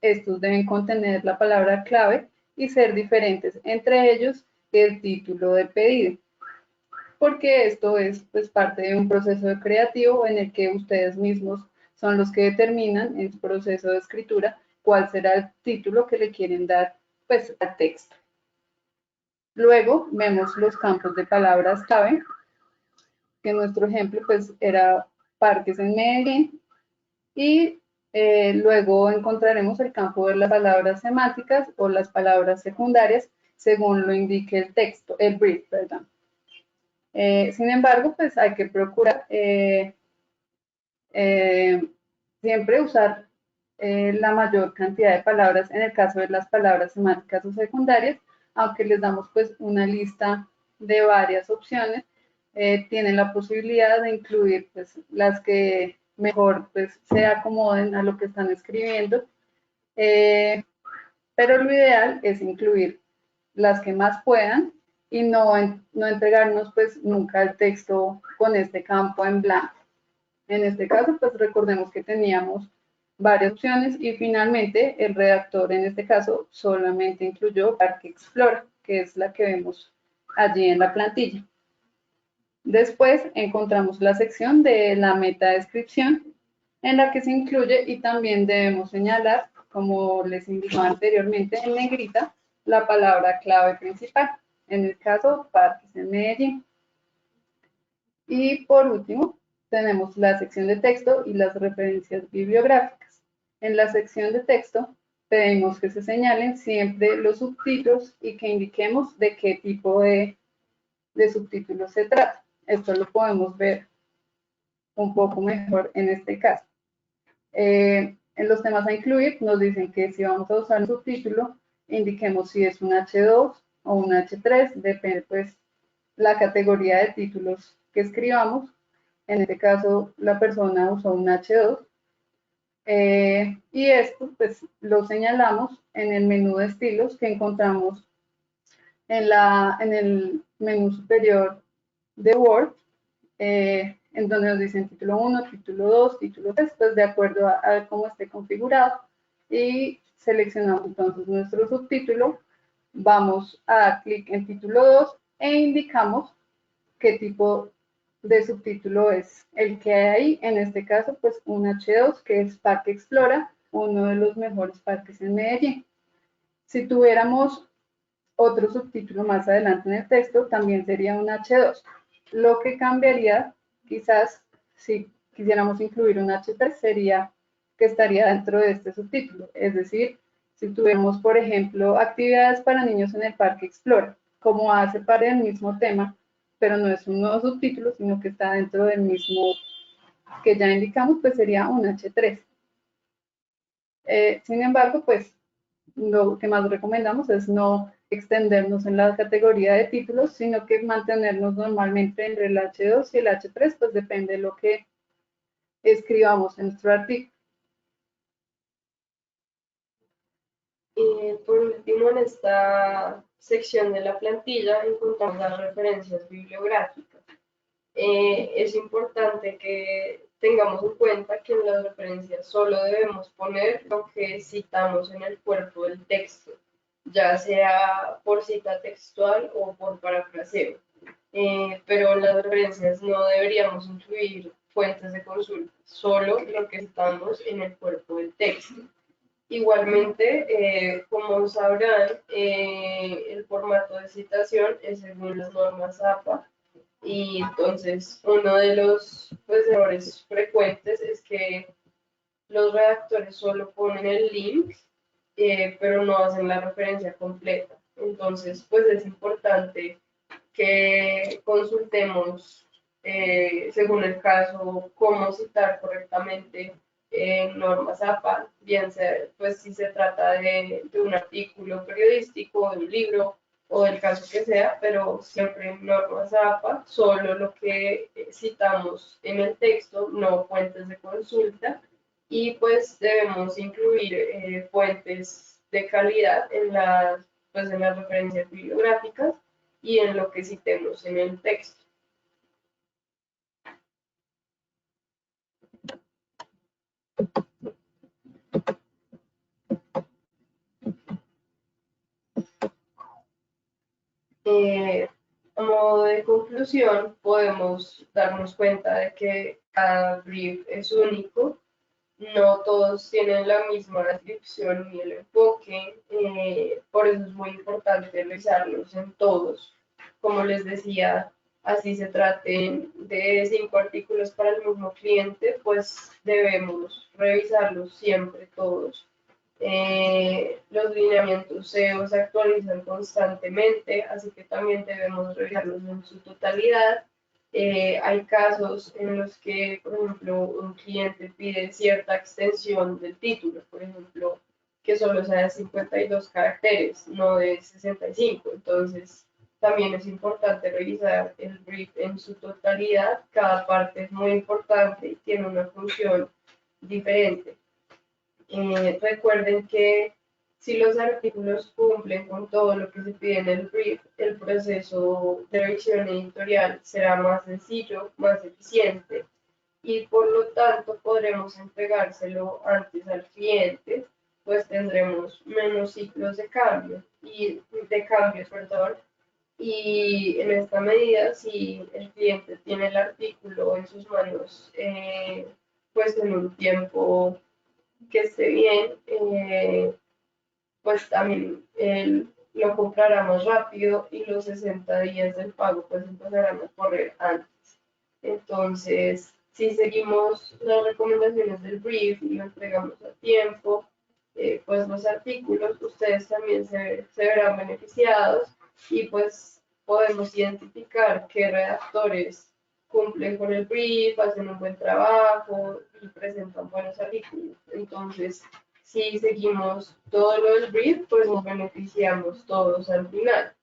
estos deben contener la palabra clave y ser diferentes entre ellos el título de pedido, porque esto es pues, parte de un proceso creativo en el que ustedes mismos son los que determinan en su proceso de escritura cuál será el título que le quieren dar pues, al texto. Luego vemos los campos de palabras clave, que nuestro ejemplo pues era parques en Medellín, y luego encontraremos el campo de las palabras semánticas o las palabras secundarias, según lo indique el texto, el brief, perdón. Sin embargo, pues hay que procurar siempre usar la mayor cantidad de palabras en el caso de las palabras semánticas o secundarias, aunque les damos pues una lista de varias opciones, tienen la posibilidad de incluir pues las que mejor pues se acomoden a lo que están escribiendo, pero lo ideal es incluir las que más puedan y no entregarnos pues nunca el texto con este campo en blanco. En este caso, pues recordemos que teníamos varias opciones y finalmente el redactor en este caso solamente incluyó Parque Explorer, que es la que vemos allí en la plantilla. Después encontramos la sección de la metadescripción en la que se incluye y también debemos señalar, como les indicaba anteriormente en negrita, la palabra clave principal, en el caso Parques en Medellín. Y por último, tenemos la sección de texto y las referencias bibliográficas. En la sección de texto pedimos que se señalen siempre los subtítulos y que indiquemos de qué tipo de subtítulos se trata. Esto lo podemos ver un poco mejor en este caso. En los temas a incluir nos dicen que si vamos a usar un subtítulo, indiquemos si es un H2 o un H3, depende pues la categoría de títulos que escribamos. En este caso, la persona usó un H2. Y esto, pues, lo señalamos en el menú de estilos que encontramos en el menú superior de Word, en donde nos dicen título 1, título 2, título 3, pues de acuerdo a cómo esté configurado. Y seleccionamos entonces nuestro subtítulo, vamos a dar clic en título 2 e indicamos qué tipo de subtítulo es el que hay ahí. En este caso, pues un H2, que es Parque Explora, uno de los mejores parques en Medellín. Si tuviéramos otro subtítulo más adelante en el texto, también sería un H2. Lo que cambiaría, quizás, si quisiéramos incluir un H3, sería que estaría dentro de este subtítulo. Es decir, si tuviéramos, por ejemplo, actividades para niños en el Parque Explora, como hace parte del mismo tema, pero no es un nuevo subtítulo, sino que está dentro del mismo que ya indicamos, pues sería un H3. Sin embargo, pues lo que más recomendamos es no extendernos en la categoría de títulos, sino que mantenernos normalmente entre el H2 y el H3, pues depende de lo que escribamos en nuestro artículo. Por último, en esta sección de la plantilla encontramos las referencias bibliográficas. Es importante que tengamos en cuenta que en las referencias solo debemos poner lo que citamos en el cuerpo del texto, ya sea por cita textual o por parafraseo. Pero en las referencias no deberíamos incluir fuentes de consulta, solo lo que citamos en el cuerpo del texto. Igualmente, como sabrán, el formato de citación es según las normas APA, y entonces uno de los pues, errores frecuentes es que los redactores solo ponen el link, pero no hacen la referencia completa. Entonces, pues es importante que consultemos, según el caso, cómo citar correctamente normas APA, bien sea, pues si se trata de un artículo periodístico, de un libro o del caso que sea, pero siempre en normas APA, solo lo que citamos en el texto, no fuentes de consulta, y pues debemos incluir fuentes de calidad pues, en las referencias bibliográficas y en lo que citemos en el texto. A modo de conclusión, podemos darnos cuenta de que cada brief es único, no todos tienen la misma descripción ni el enfoque, por eso es muy importante revisarlos en todos. Como les decía, así se traten de 5 artículos para el mismo cliente, pues debemos revisarlos siempre todos. Los lineamientos SEO se actualizan constantemente, así que también debemos revisarlos en su totalidad. Hay casos en los que, por ejemplo, un cliente pide cierta extensión del título, por ejemplo, que solo sea de 52 caracteres, no de 65. Entonces, también es importante revisar el brief en su totalidad. Cada parte es muy importante y tiene una función diferente. Recuerden que si los artículos cumplen con todo lo que se pide en el brief, el proceso de revisión editorial será más sencillo, más eficiente y por lo tanto podremos entregárselo antes al cliente, pues tendremos menos ciclos de cambio de cambios, perdón, y en esta medida, si el cliente tiene el artículo en sus manos, pues en un tiempo que esté bien, pues también lo comprará más rápido y los 60 días del pago pues empezarán a correr antes. Entonces, si seguimos las recomendaciones del brief y lo entregamos a tiempo, pues los artículos, ustedes también se verán beneficiados y pues podemos identificar qué redactores cumplen con el brief, hacen un buen trabajo y presentan buenos artículos. Entonces, si seguimos todo lo del brief, pues nos beneficiamos todos al final.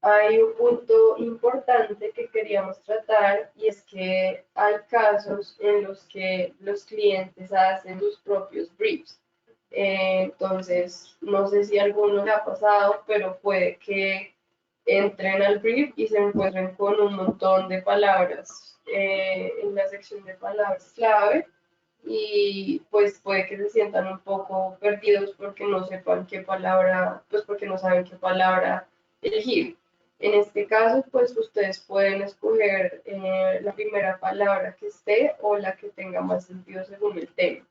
Hay un punto importante que queríamos tratar y es que hay casos en los que los clientes hacen sus propios briefs. Entonces, no sé si a alguno le ha pasado, pero puede que entren al brief y se encuentren con un montón de palabras en la sección de palabras clave y pues puede que se sientan un poco perdidos porque no sepan qué palabra, pues porque no saben qué palabra elegir. En este caso, pues ustedes pueden escoger la primera palabra que esté o la que tenga más sentido según el tema.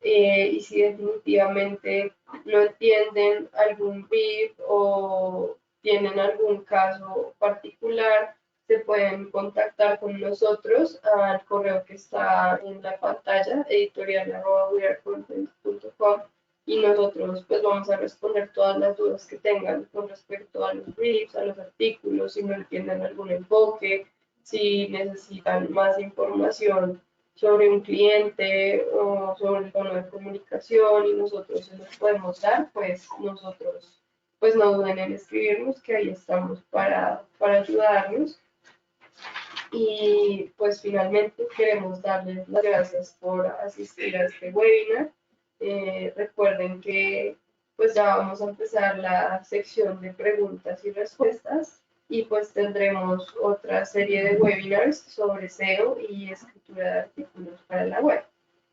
Y si definitivamente no entienden algún brief o tienen algún caso particular, se pueden contactar con nosotros al correo que está en la pantalla, editorial@wearecontent.com, y nosotros pues vamos a responder todas las dudas que tengan con respecto a los briefs, a los artículos, si no entienden algún enfoque, si necesitan más información sobre un cliente o sobre el tono de comunicación y nosotros se los podemos dar, pues nosotros pues no duden en escribirnos, que ahí estamos para ayudarnos. Y pues finalmente queremos darles las gracias por asistir a este webinar. Recuerden que pues ya vamos a empezar la sección de preguntas y respuestas. y pues tendremos otra serie de webinars sobre SEO y escritura de artículos para la web.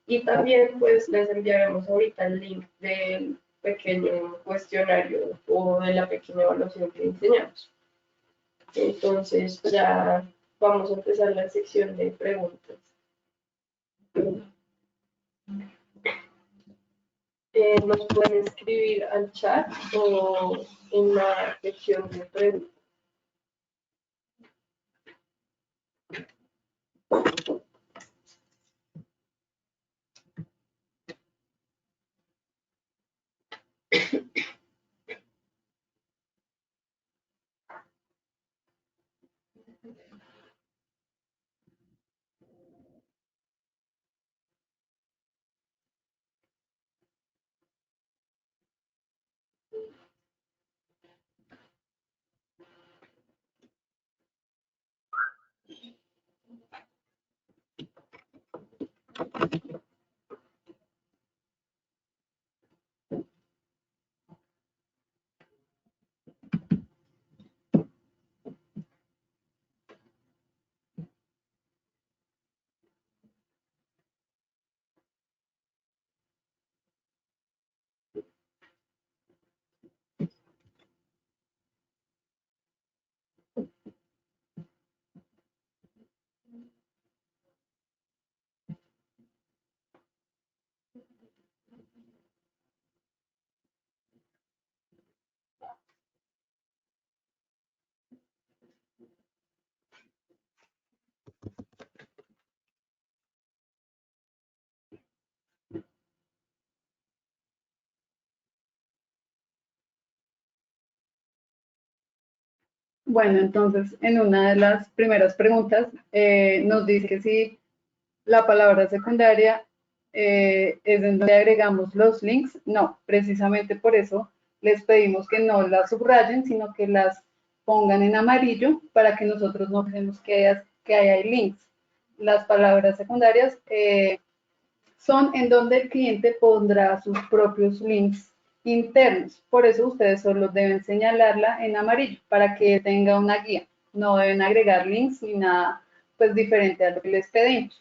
Y también pues les enviaremos ahorita el link del pequeño cuestionario o de la pequeña evaluación que diseñamos. Entonces ya vamos a empezar la sección de preguntas. Nos pueden escribir al chat o en la sección de preguntas. Bueno, entonces en una de las primeras preguntas nos dice que si la palabra secundaria es en donde agregamos los links. No, precisamente por eso les pedimos que no las subrayen, sino que las pongan en amarillo para que nosotros no pensemos que hay links. Las palabras secundarias son en donde el cliente pondrá sus propios links internos. Por eso ustedes solo deben señalarla en amarillo para que tenga una guía. No deben agregar links ni nada pues diferente a lo que les pedimos.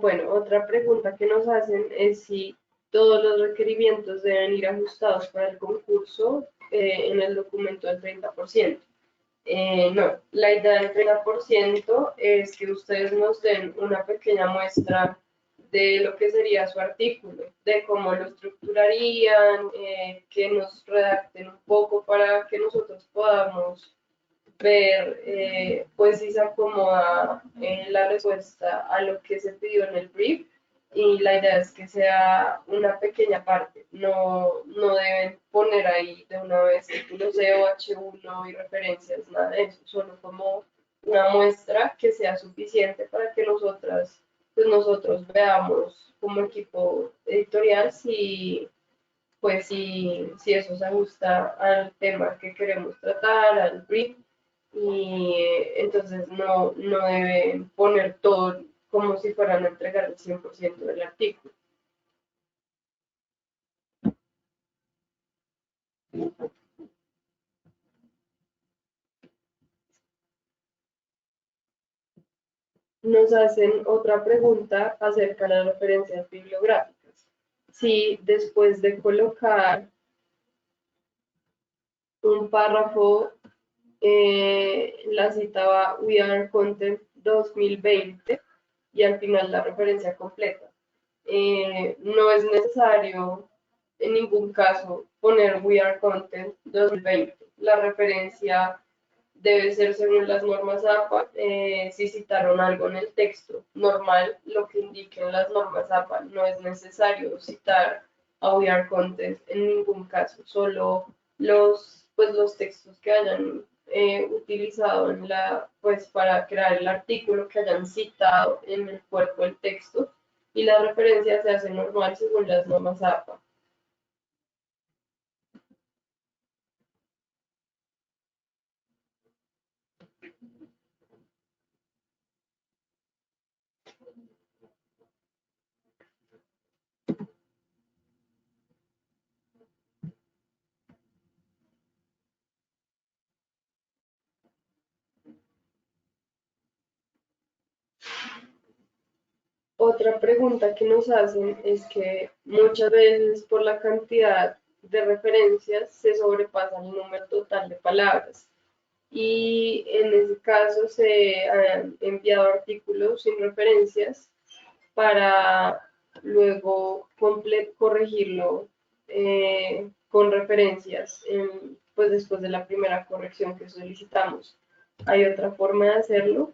Bueno, otra pregunta que nos hacen es si todos los requerimientos deben ir ajustados para el concurso en el documento del 30%. No, la idea del 30% es que ustedes nos den una pequeña muestra de lo que sería su artículo, de cómo lo estructurarían, que nos redacten un poco para que nosotros podamos ver pues si se acomoda la respuesta a lo que se pidió en el brief, y la idea es que sea una pequeña parte, no deben poner ahí de una vez títulos de H1 y referencias, nada de eso, solo como una muestra que sea suficiente para que pues nosotros veamos como equipo editorial si eso se ajusta al tema que queremos tratar, al brief, y entonces no deben poner todo como si fueran a entregar el 100% del artículo. Nos hacen otra pregunta acerca de las referencias bibliográficas. Si después de colocar un párrafo, la citaba We Are Content 2020 y al final la referencia completa. No es necesario en ningún caso poner We Are Content 2020. La referencia debe ser según las normas APA, si citaron algo en el texto normal, lo que indiquen las normas APA. No es necesario citar a We Are Content en ningún caso, solo los textos que hayan utilizado pues, para crear el artículo, que hayan citado en el cuerpo del texto, y la referencia se hace normal según las normas APA. Otra pregunta que nos hacen es que muchas veces por la cantidad de referencias se sobrepasa el número total de palabras y en ese caso se han enviado artículos sin referencias para luego corregirlo con referencias pues después de la primera corrección que solicitamos. ¿Hay otra forma de hacerlo?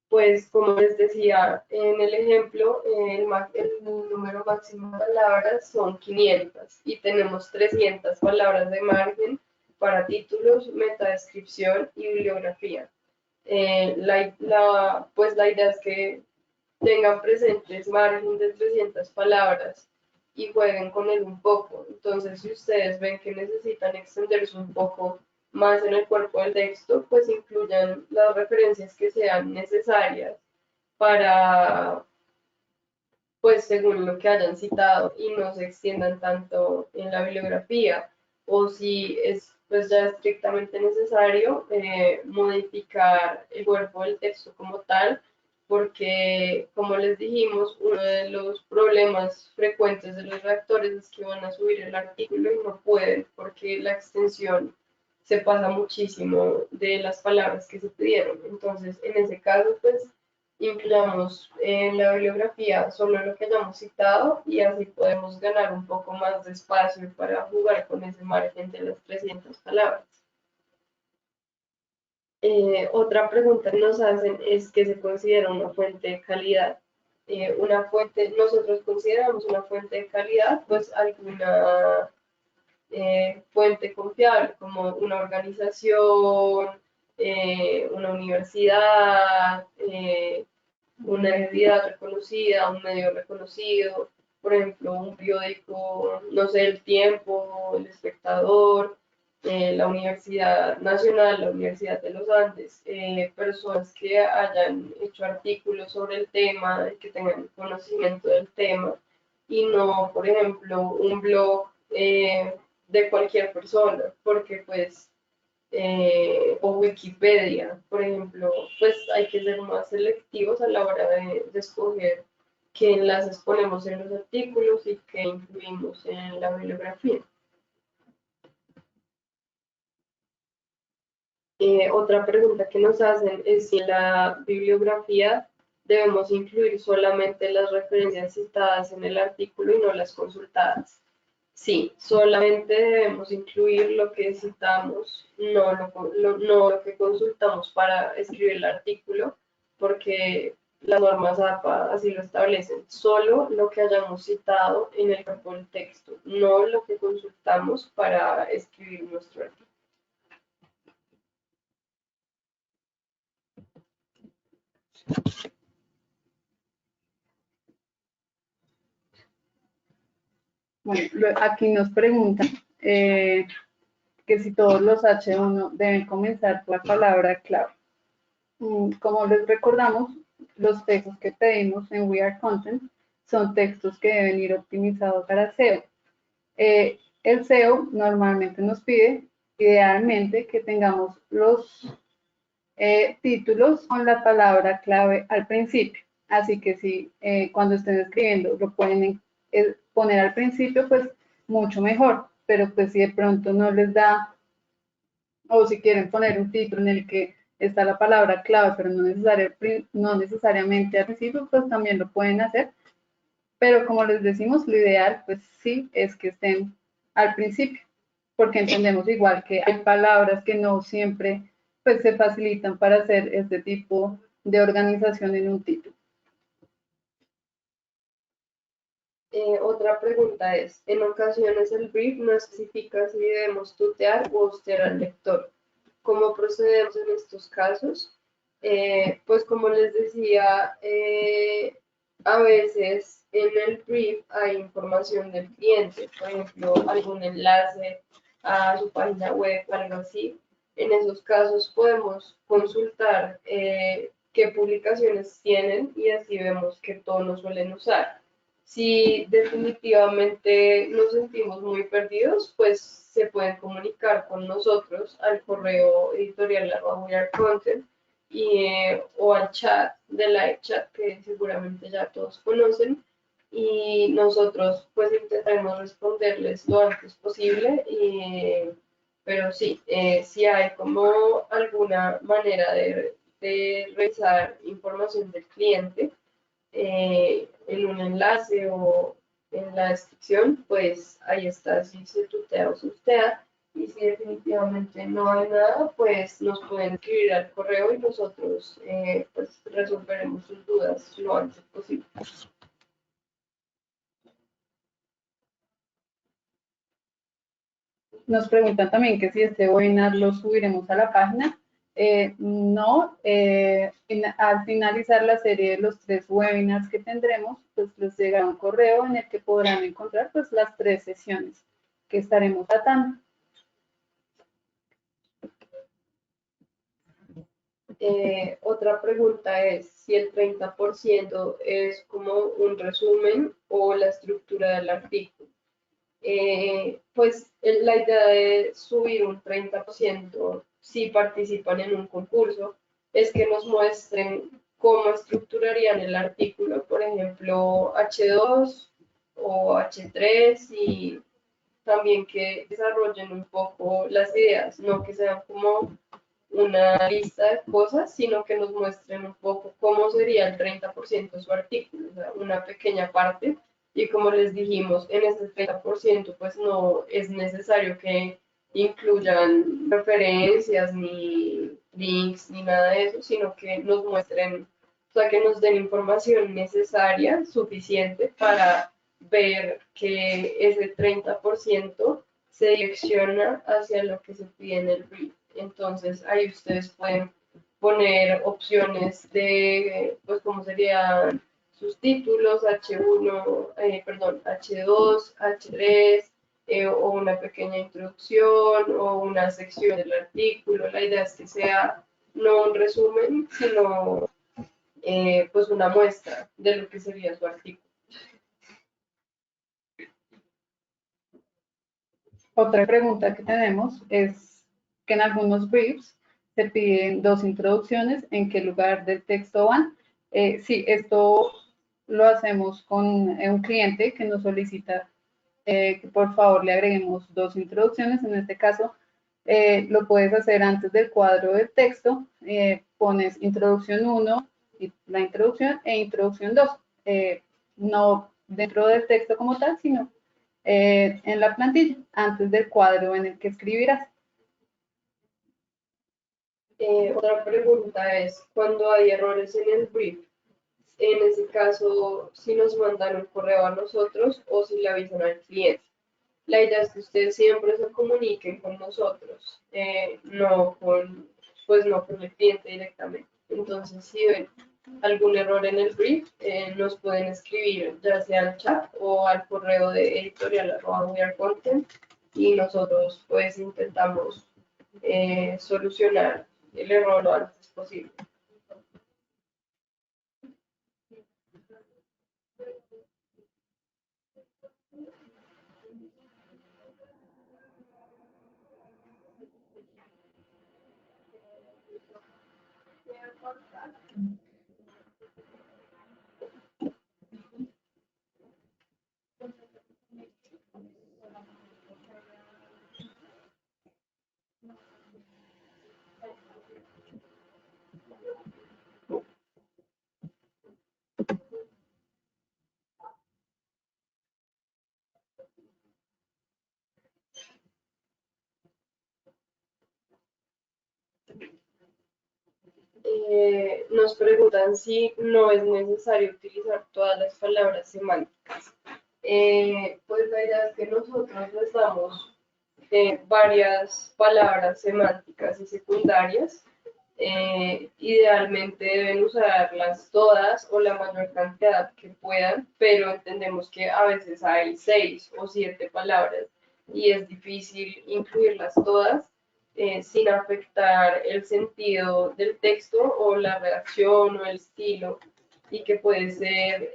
Pues como les decía en el ejemplo, el número máximo de palabras son 500 y tenemos 300 palabras de margen para títulos, metadescripción y bibliografía. Pues la idea es que tengan presentes margen de 300 palabras y jueguen con él un poco. Entonces, si ustedes ven que necesitan extenderse un poco más en el cuerpo del texto, pues incluyan las referencias que sean necesarias para, pues según lo que hayan citado y no se extiendan tanto en la bibliografía. O si es pues ya estrictamente necesario modificar el cuerpo del texto como tal, porque como les dijimos, uno de los problemas frecuentes de los redactores es que van a subir el artículo y no pueden porque la extensión se pasa muchísimo de las palabras que se pidieron. Entonces, en ese caso, pues incluyamos en la bibliografía solo lo que hayamos citado y así podemos ganar un poco más de espacio para jugar con ese margen de las 300 palabras. Otra pregunta que nos hacen es qué se considera una fuente de calidad. Nosotros consideramos una fuente de calidad, pues alguna fuente confiable, como una organización, una universidad, una entidad reconocida, un medio reconocido, por ejemplo, un periódico, no sé, El Tiempo, El Espectador, la Universidad Nacional, la Universidad de los Andes, personas que hayan hecho artículos sobre el tema, que tengan conocimiento del tema, y no, por ejemplo, un blog de cualquier persona, porque pues o Wikipedia, por ejemplo, pues hay que ser más selectivos a la hora de escoger qué enlaces ponemos en los artículos y qué incluimos en la bibliografía. Otra pregunta que nos hacen es si en la bibliografía debemos incluir solamente las referencias citadas en el artículo y no las consultadas. Sí, solamente debemos incluir lo que citamos, no lo que consultamos para escribir el artículo, porque las normas APA así lo establecen. Solo lo que hayamos citado en el campo del texto, no lo que consultamos para escribir nuestro artículo. Bueno, aquí nos preguntan que si todos los H1 deben comenzar por la palabra clave. Como les recordamos, los textos que pedimos en We Are Content son textos que deben ir optimizados para SEO. El SEO normalmente nos pide, idealmente, que tengamos los títulos con la palabra clave al principio. Así que si cuando estén escribiendo lo pueden poner al principio, pues mucho mejor. Pero pues si de pronto no les da, o si quieren poner un título en el que está la palabra clave, pero no necesariamente al principio, pues también lo pueden hacer. Pero como les decimos, lo ideal, pues sí, es que estén al principio, porque entendemos igual que hay palabras que no siempre pues, se facilitan para hacer este tipo de organización en un título. Otra pregunta es, en ocasiones el brief no especifica si debemos tutear o hostear al lector. ¿Cómo procedemos en estos casos? Pues como les decía, a veces en el brief hay información del cliente, por ejemplo, algún enlace a su página web, algo así. En esos casos podemos consultar qué publicaciones tienen y así vemos qué tonos suelen usar. Si definitivamente nos sentimos muy perdidos, pues se pueden comunicar con nosotros al correo editorial @wearecontent o al chat de live chat que seguramente ya todos conocen y nosotros pues intentaremos responderles lo antes posible, pero sí, si hay como alguna manera de revisar información del cliente en un enlace o en la descripción, pues ahí está, si se tutea o sustea. Y si definitivamente no hay nada, pues nos pueden escribir al correo y nosotros pues resolveremos sus dudas lo antes posible. Nos preguntan también que si este webinar lo subiremos a la página. No, al finalizar la serie de los 3 webinars que tendremos, pues les llegará un correo en el que podrán encontrar pues las 3 sesiones que estaremos tratando. Otra pregunta es si el 30% es como un resumen o la estructura del artículo. Pues la idea de subir un 30% si participan en un concurso es que nos muestren cómo estructurarían el artículo, por ejemplo, H2 o H3 y también que desarrollen un poco las ideas, no que sean como una lista de cosas, sino que nos muestren un poco cómo sería el 30% de su artículo, o sea, una pequeña parte. Y como les dijimos, en ese 30% pues no es necesario que incluyan referencias ni links ni nada de eso, sino que nos muestren, o sea, que nos den información necesaria, suficiente para ver que ese 30% se direcciona hacia lo que se pide en el brief. Entonces ahí ustedes pueden poner opciones de, pues, cómo serían sus títulos, H1, perdón, H2, H3, o una pequeña introducción o una sección del artículo. La idea es que sea no un resumen, sino pues una muestra de lo que sería su artículo. Otra pregunta que tenemos es que en algunos briefs se piden 2 introducciones, ¿en qué lugar del texto van? Sí, esto lo hacemos con un cliente que nos solicita que por favor le agreguemos 2 introducciones. En este caso, lo puedes hacer antes del cuadro del texto, pones introducción 1 y la introducción e introducción 2, no dentro del texto como tal, sino en la plantilla, antes del cuadro en el que escribirás. Otra pregunta es, cuando hay errores en el brief, en ese caso, si nos mandan un correo a nosotros o si le avisan al cliente. La idea es que ustedes siempre se comuniquen con nosotros, pues no con el cliente directamente. Entonces, si ven algún error en el brief, nos pueden escribir ya sea al chat o al correo de editorial@wearecontent y nosotros pues intentamos solucionar el error lo antes posible. Nos preguntan si no es necesario utilizar todas las palabras semánticas. Pues la idea es que nosotros les damos varias palabras semánticas y secundarias Idealmente deben usarlas todas o la mayor cantidad que puedan, pero entendemos que a veces hay 6 o 7 palabras y es difícil incluirlas todas sin afectar el sentido del texto o la redacción o el estilo, y que puede ser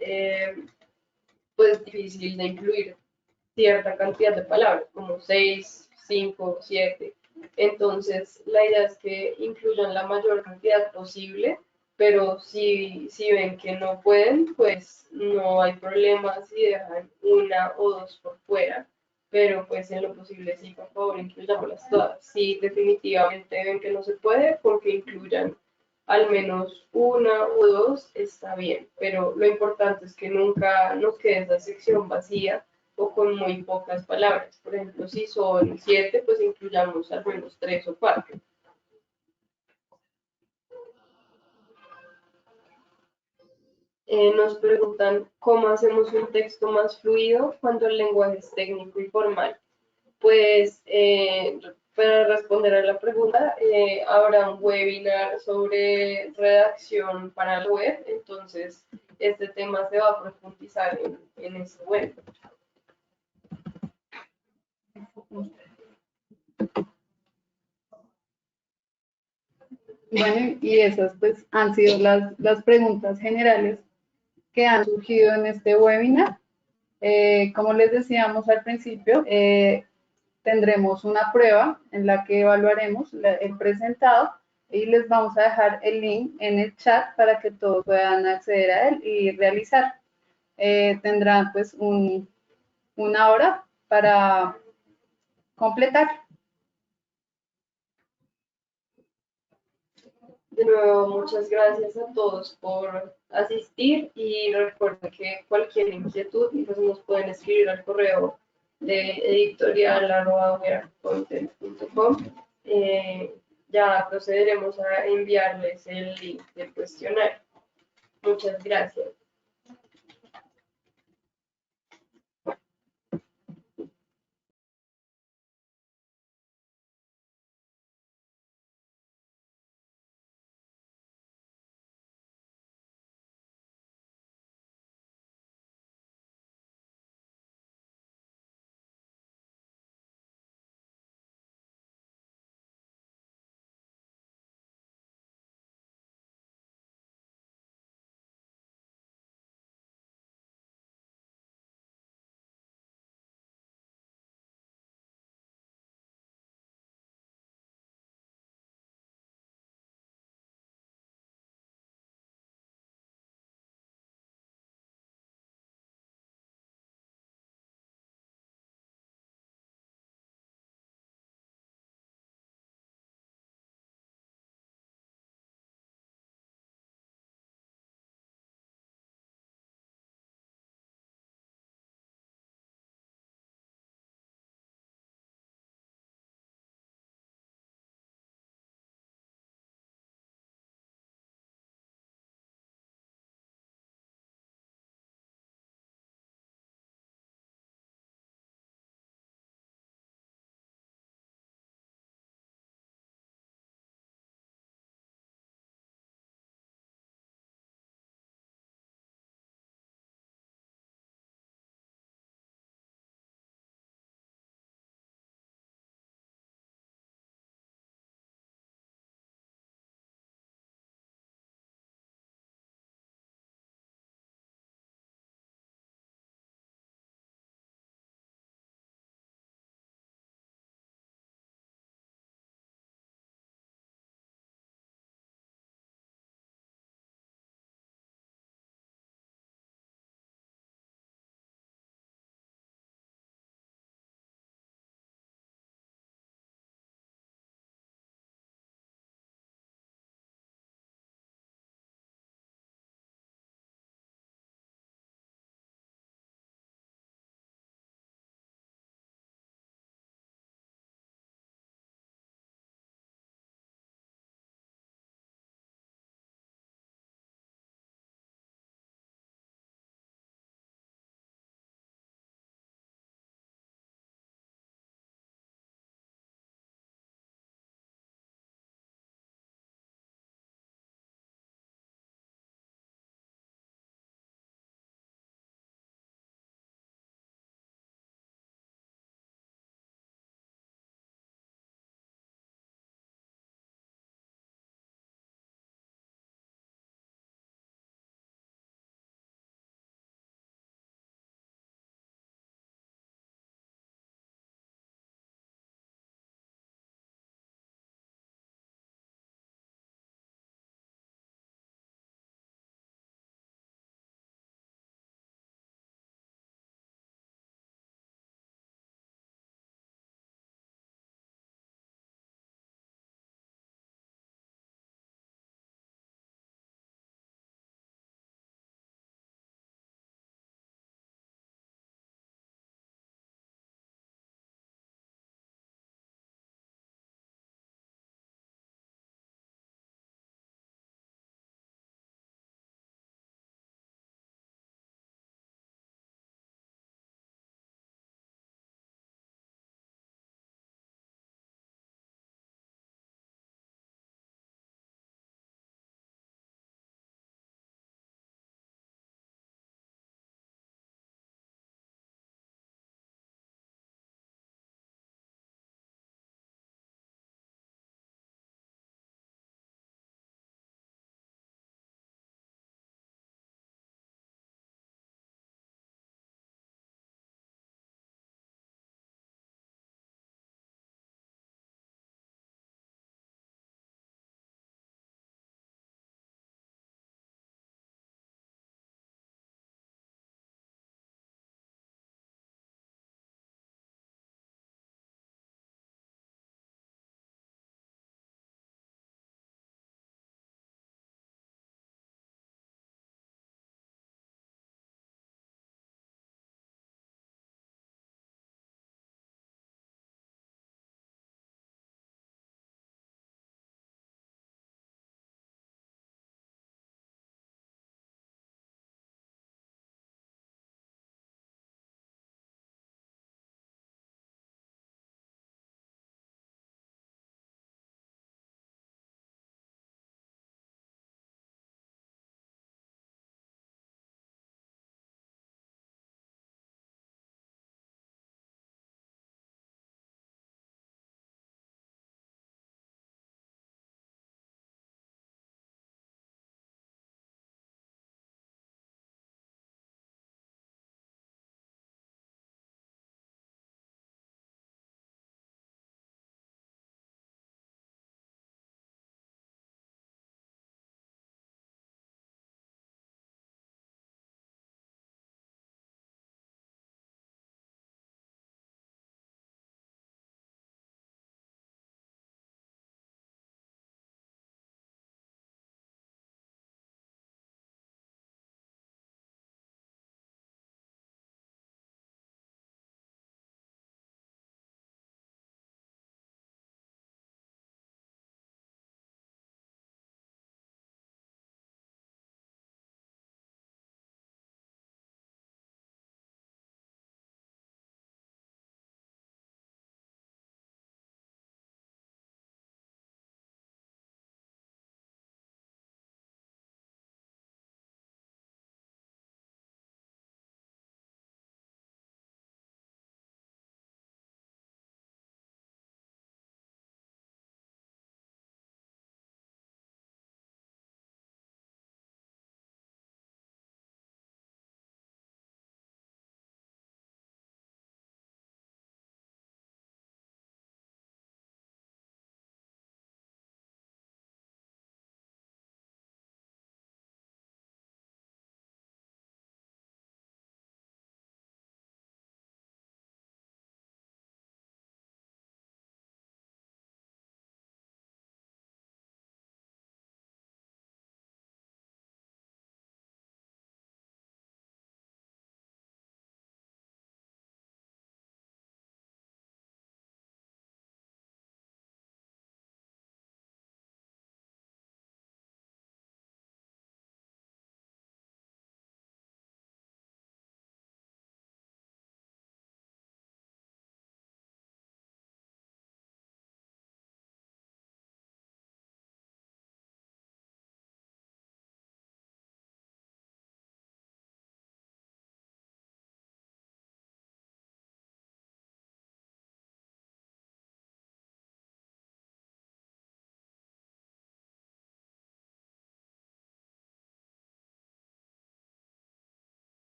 pues difícil de incluir cierta cantidad de palabras, como 6, 5, 7. Entonces, la idea es que incluyan la mayor cantidad posible, pero si ven que no pueden, pues no hay problema si dejan una o dos por fuera, pero pues en lo posible sí, por favor, incluyámoslas todas. Si definitivamente ven que no se puede, porque incluyan al menos una o dos, está bien, pero lo importante es que nunca nos quede esa sección vacía o con muy pocas palabras. Por ejemplo, si son 7, pues incluyamos al menos 3 o 4. Nos preguntan cómo hacemos un texto más fluido cuando el lenguaje es técnico y formal. Pues para responder a la pregunta, habrá un webinar sobre redacción para la web, entonces este tema se va a profundizar en ese web. Bueno, y esas pues han sido las preguntas generales que han surgido en este webinar. Como les decíamos al principio, tendremos una prueba en la que evaluaremos el presentado y les vamos a dejar el link en el chat para que todos puedan acceder a él y realizar. Tendrán pues una hora para completar. De nuevo, muchas gracias a todos por asistir y recuerden que cualquier inquietud pues, nos pueden escribir al correo de editorial@wearcontent.com. Ya procederemos a enviarles el link del cuestionario. Muchas gracias.